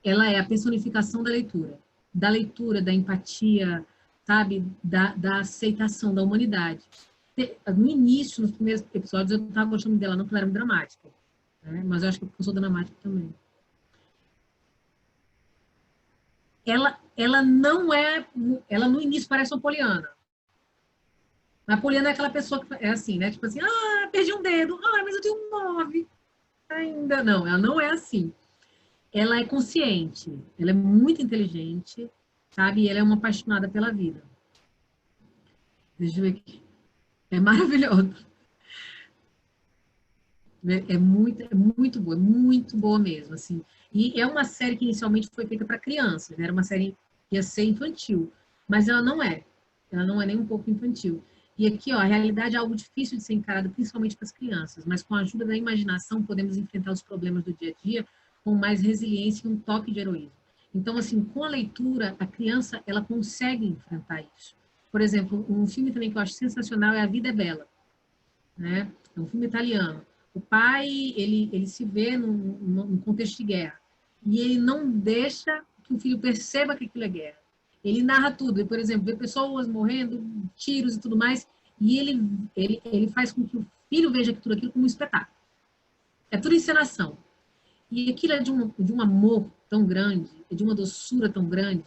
Ela é a personificação da leitura, da empatia, sabe? Da aceitação da humanidade. No início, nos primeiros episódios, eu não estava gostando dela, não, porque ela era dramática. Né? Mas eu acho que eu sou dramática também. Ela não é... Ela, no início, parece uma poliana. A poliana é aquela pessoa que é assim, né? Tipo assim, perdi um dedo. Mas eu tenho 9. Ainda não, ela não é assim. Ela é consciente, ela é muito inteligente, sabe? E ela é uma apaixonada pela vida. Deixa eu ver aqui. É maravilhoso. É muito boa mesmo, assim. E é uma série que inicialmente foi feita para crianças, né? Era uma série que ia ser infantil, mas ela não é. Ela não é nem um pouco infantil. E aqui, ó, a realidade é algo difícil de ser encarado, principalmente para as crianças, mas com a ajuda da imaginação podemos enfrentar os problemas do dia a dia com mais resiliência e um toque de heroísmo. Então, assim, com a leitura, a criança, ela consegue enfrentar isso. Por exemplo, um filme também que eu acho sensacional é A Vida é Bela, né? É um filme italiano. O pai, ele se vê num contexto de guerra e ele não deixa que o filho perceba que aquilo é guerra. Ele narra tudo. Ele, por exemplo, vê pessoas morrendo, tiros e tudo mais, e ele faz com que o filho veja tudo aquilo como um espetáculo. É tudo encenação. E aquilo é de um amor tão grande, é de uma doçura tão grande,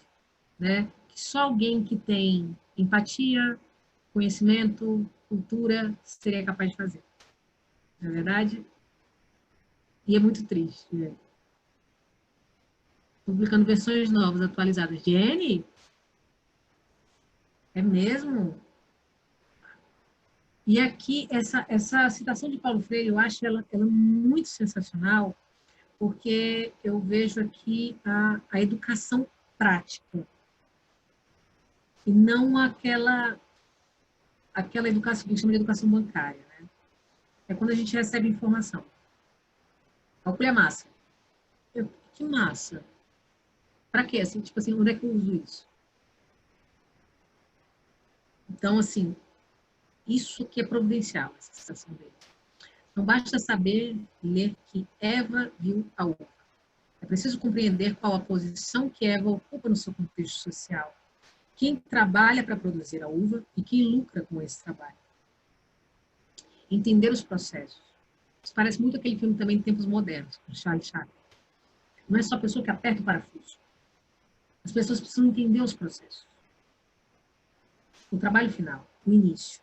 né? Que só alguém que tem empatia, conhecimento, cultura, seria capaz de fazer. Não é verdade? E é muito triste. Né? Publicando versões novas, atualizadas. Jenny? É mesmo? E aqui, essa citação de Paulo Freire, eu acho ela muito sensacional, porque eu vejo aqui a educação prática. E não aquela educação que a gente chama de educação bancária, né? É quando a gente recebe informação. Calcule a massa. Que massa? Para quê? Assim, tipo assim, onde é que eu uso isso? Então, assim, isso que é providencial, essa citação dele. Não basta saber ler que Eva viu a uva. É preciso compreender qual a posição que Eva ocupa no seu contexto social. Quem trabalha para produzir a uva e quem lucra com esse trabalho. Entender os processos. Isso parece muito aquele filme também de Tempos Modernos, com Charlie Chaplin. Não é só a pessoa que aperta o parafuso. As pessoas precisam entender os processos. O trabalho final, o início.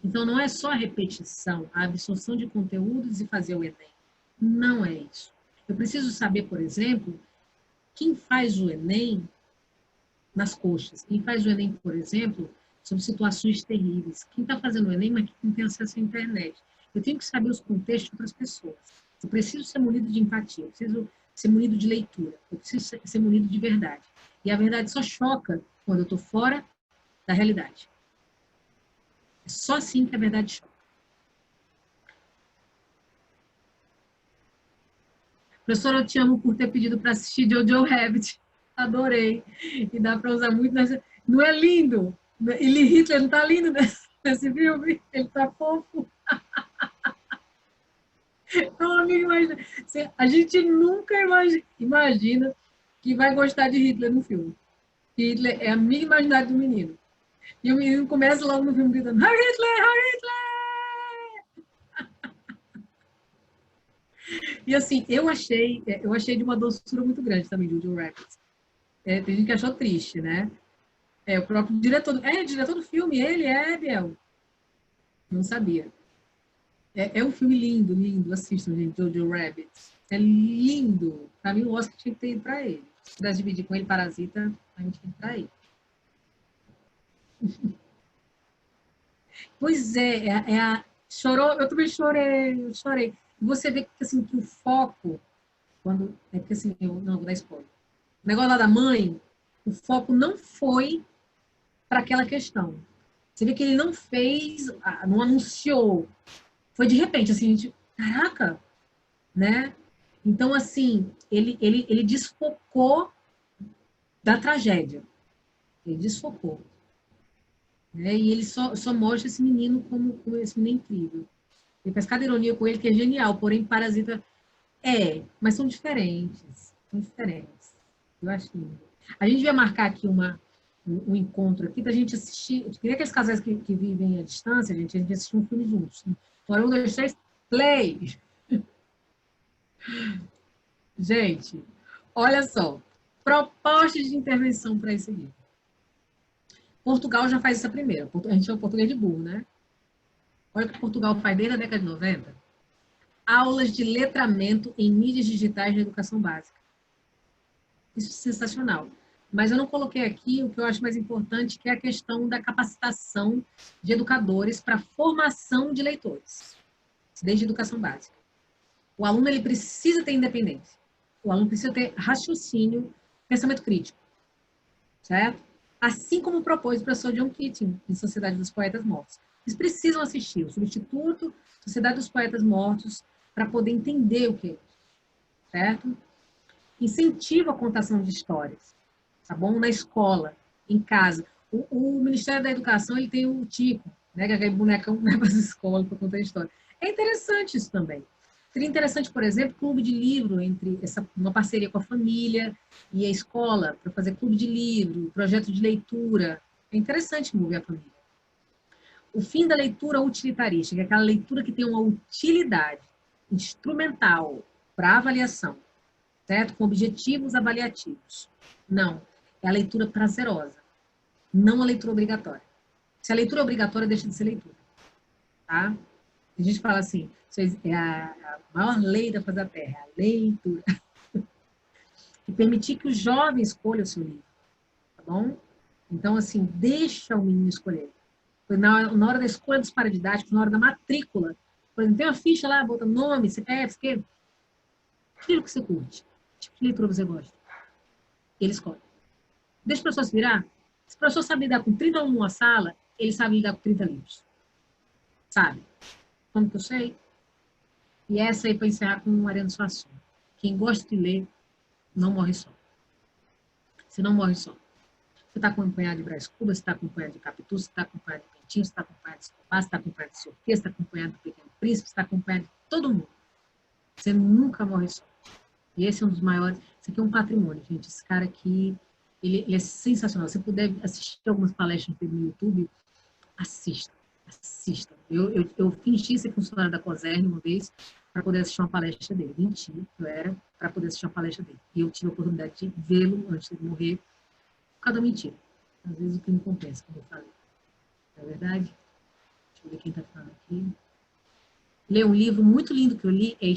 Então, não é só a repetição, a absorção de conteúdos e fazer o Enem. Não é isso. Eu preciso saber, por exemplo, quem faz o Enem nas coxas. Quem faz o Enem, por exemplo, sobre situações terríveis. Quem está fazendo o Enem, mas que não tem acesso à internet. Eu tenho que saber os contextos de outras pessoas. Eu preciso ser munido de empatia. Eu preciso ser munido de leitura. Eu preciso ser munido de verdade. E a verdade só choca quando eu estou fora da realidade. É só assim que a verdade choca. Professora, eu te amo por ter pedido para assistir Jojo Rabbit. Adorei. E dá para usar muito nessa... Não é lindo? Ele Hitler não está lindo nesse filme? Ele está fofo. Então, amigo, imagina. A gente nunca imagina que vai gostar de Hitler no filme. Hitler é a minha imaginária do menino. E o menino começa logo no filme gritando: Heil Hitler! Heil Hitler! E assim, eu achei de uma doçura muito grande também, Jojo Rabbit. Tem gente que achou triste, né? O próprio diretor... diretor do filme, ele é Biel. Não sabia. É um filme lindo, lindo. Assistam, gente, Jojo Rabbit. É lindo. Para mim, o Oscar tinha que ter ido para ele. Se pudesse dividir com ele Parasita, a gente tinha que ir para ele. Pois chorou, eu também chorei. E você vê que, assim, que o foco, quando... É porque, assim, eu não vou dar spoiler. O negócio lá da mãe, o foco não foi para aquela questão. Você vê que ele não fez, não anunciou. Foi de repente, assim, a gente, caraca, né? Então, assim, ele desfocou da tragédia. Ele desfocou. Né? E ele só mostra esse menino como esse menino incrível. Ele faz cada ironia com ele, que é genial, porém Parasita mas são diferentes. São diferentes. Eu acho lindo. A gente vai marcar aqui um encontro aqui pra gente assistir. Eu queria que aqueles casais que vivem à distância, a gente assistir um filme juntos. Então, 1, 2, 3, play! Gente, olha só. Propostas de intervenção para esse livro. Portugal já faz essa primeira. A gente chama português de burro, né? Olha o que Portugal faz desde a década de 90. Aulas de letramento em mídias digitais de educação básica. Isso é sensacional. Mas eu não coloquei aqui o que eu acho mais importante, que é a questão da capacitação de educadores para formação de leitores, desde a educação básica. O aluno ele precisa ter independência. O aluno precisa ter raciocínio, pensamento crítico. Certo? Assim como propôs o professor John Keating, em Sociedade dos Poetas Mortos. Eles precisam assistir o Substituto, Sociedade dos Poetas Mortos, para poder entender o que é isso. Certo? Incentiva a contação de histórias. Tá bom? Na escola, em casa. O Ministério da Educação ele tem o Tico, né? Que é aquele bonecão que vai para as escolas para contar história. É interessante isso também. Seria interessante, por exemplo, clube de livro, uma parceria com a família e a escola, para fazer clube de livro, projeto de leitura. É interessante mover a família. O fim da leitura utilitarista, que é aquela leitura que tem uma utilidade instrumental para avaliação, certo? Com objetivos avaliativos. Não, é a leitura prazerosa, não a leitura obrigatória. Se a leitura é obrigatória, deixa de ser leitura. Tá? A gente fala assim, é a maior lei da face da Terra, a leitura. E permitir que o jovem escolha o seu livro, tá bom? Então, assim, deixa o menino escolher. Na hora da escolha dos paradidáticos, na hora da matrícula, por exemplo, tem uma ficha lá, bota nome, CPF, que livro que você curte, que tipo de leitura você gosta. Ele escolhe. Deixa o professor se virar. Se o professor sabe lidar com 30 alunos numa sala, ele sabe lidar com 30 livros. Sabe? Como que eu sei? E essa aí para encerrar com um Ariano Suassuna. Quem gosta de ler, não morre só. Você não morre só. Você está acompanhado de Brás Cubas, você está acompanhado de Capitu, você está acompanhado de Pentinho, você está acompanhado de Escobar, você está acompanhado de Sofia, você está acompanhado do Pequeno Príncipe, você está acompanhado de todo mundo. Você nunca morre só. E esse é um dos maiores. Esse aqui é um patrimônio, gente. Esse cara aqui, ele é sensacional. Se você puder assistir algumas palestras dele no YouTube, assista. Assista. Eu fingi ser funcionária da COSERN uma vez para poder assistir uma palestra dele. Mentira, eu era para poder assistir uma palestra dele. E eu tive a oportunidade de vê-lo antes de morrer. Cada mentira. Às vezes o que me compensa, como eu falei. Não é verdade? Deixa eu ver quem está falando aqui. Ler um livro muito lindo que eu li é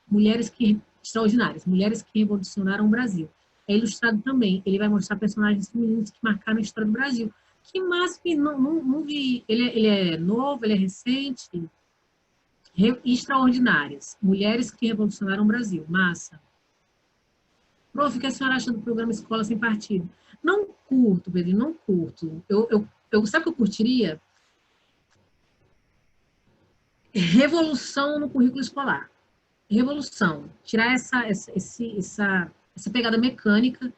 Mulheres que Revolucionaram o Brasil. É ilustrado também. Ele vai mostrar personagens femininos que marcaram a história do Brasil. Que massa, não vi. Ele é novo, ele é recente. Extraordinárias. Mulheres que Revolucionaram o Brasil. Massa. Prof, o que a senhora acha do programa Escola Sem Partido? Não curto, Pedro, não curto. Sabe o que eu curtiria? Revolução no currículo escolar. Revolução. Tirar essa pegada mecânica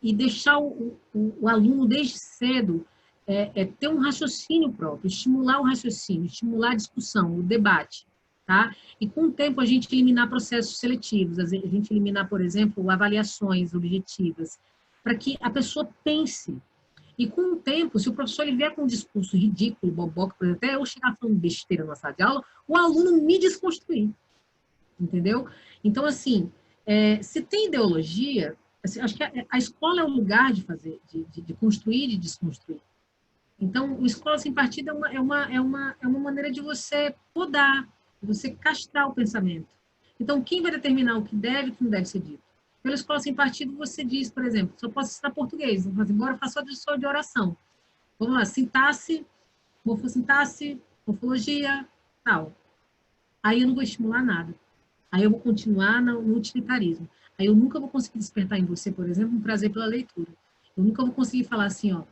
e deixar o aluno desde cedo ter um raciocínio próprio, estimular o raciocínio, estimular a discussão, o debate. Tá? E com o tempo a gente eliminar processos seletivos, a gente eliminar, por exemplo, avaliações objetivas, para que a pessoa pense. E com o tempo, se o professor ele vier com um discurso ridículo, boboca, por exemplo, até eu chegar falando besteira na sala de aula, o aluno me desconstruir. Entendeu? Então, assim, se tem ideologia, assim, acho que a escola é o lugar de fazer, de construir e de desconstruir. Então, o Escola Sem Partido é uma maneira de você podar, de você castrar o pensamento. Então, quem vai determinar o que deve e o que não deve ser dito? Pela Escola Sem Partido, você diz, por exemplo, só posso ensinar português, embora eu faça só de oração. Vamos lá, sintaxe, morfossintaxe, morfologia, tal. Aí eu não vou estimular nada. Aí eu vou continuar no utilitarismo. Aí eu nunca vou conseguir despertar em você, por exemplo, um prazer pela leitura. Eu nunca vou conseguir falar assim, ó,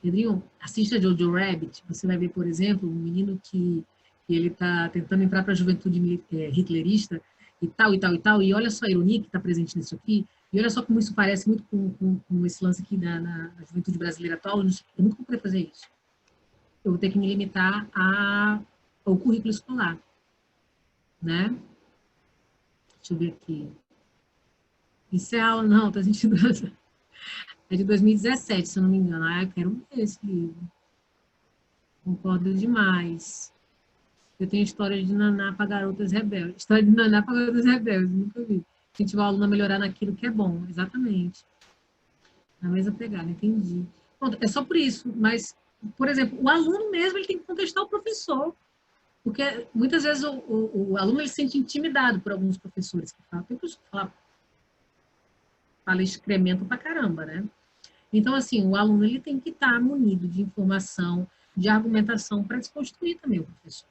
Pedrinho, assista Jojo Rabbit, você vai ver, por exemplo, um menino que ele está tentando entrar para a juventude hitlerista e tal, e tal, e tal, e olha só a ironia que está presente nisso aqui, e olha só como isso parece muito com esse lance aqui na juventude brasileira atual, eu nunca vou poder fazer isso. Eu vou ter que me limitar ao currículo escolar, né? Deixa eu ver aqui. Isso é aula, não, tá sentindo... É de 2017, se eu não me engano. Ah, eu quero ver esse livro. Concordo demais. Eu tenho história de Naná para garotas rebeldes. História de Naná para garotas rebeldes, nunca vi. Incentivar o aluno a melhorar naquilo que é bom, exatamente. Na mesma pegada, entendi. Pronto, é só por isso, mas, por exemplo, o aluno mesmo ele tem que contestar o professor. Porque muitas vezes o aluno ele se sente intimidado por alguns professores que falam. Tem professor que fala excremento pra caramba, né? Então, assim, o aluno ele tem que estar munido de informação, de argumentação para desconstruir também o professor.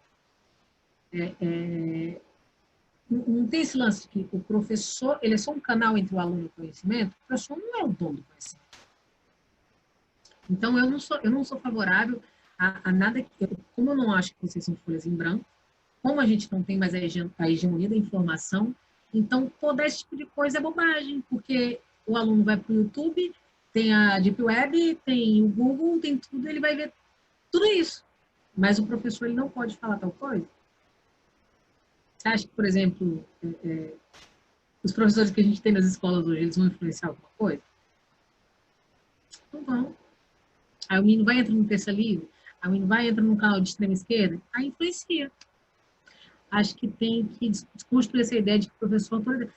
Não tem esse lance de que o professor ele é só um canal entre o aluno e o conhecimento, o professor não é o dono do conhecimento. Então, eu não sou favorável a nada, como eu não acho que vocês são folhas em branco, como a gente não tem mais a hegemonia da informação, então todo esse tipo de coisa é bobagem, porque o aluno vai para o YouTube, tem a Deep Web, tem o Google, tem tudo, ele vai ver tudo isso. Mas o professor ele não pode falar tal coisa. Você acha que, por exemplo, os professores que a gente tem nas escolas hoje, eles vão influenciar alguma coisa? Não vão. Aí o menino vai entrar no terça livre, aí o menino vai entrar num canal de extrema esquerda, aí influencia. Acho que tem que desconstruir essa ideia de que o professor autoridade.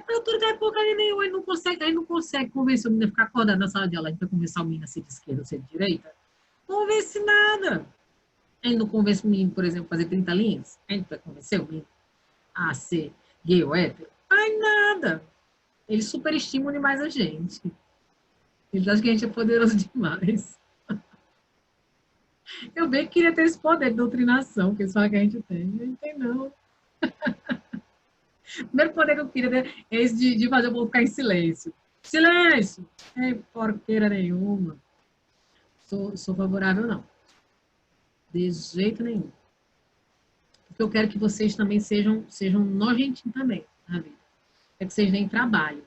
Autoridade porcaria nenhuma, ele não consegue convencer o menino a ficar acordado na sala de aula. A gente vai convencer o menino a ser de esquerda ou ser de direita? Não convence nada. A gente não convence o menino, por exemplo, a fazer 30 linhas? A gente vai convencer o menino a ser gay ou hétero? Ai, nada. Eles superestimam demais a gente. Eles acham que a gente é poderoso demais. Eu bem queria ter esse poder de doutrinação, que eles falam que a gente tem. Não tem, não. O primeiro poder que eu queria ter é esse de fazer o povo ficar em silêncio. Silêncio! É porqueira nenhuma. sou favorável, não. De jeito nenhum. Porque eu quero que vocês também sejam nojentinhos também, na vida. É que vocês deem trabalho.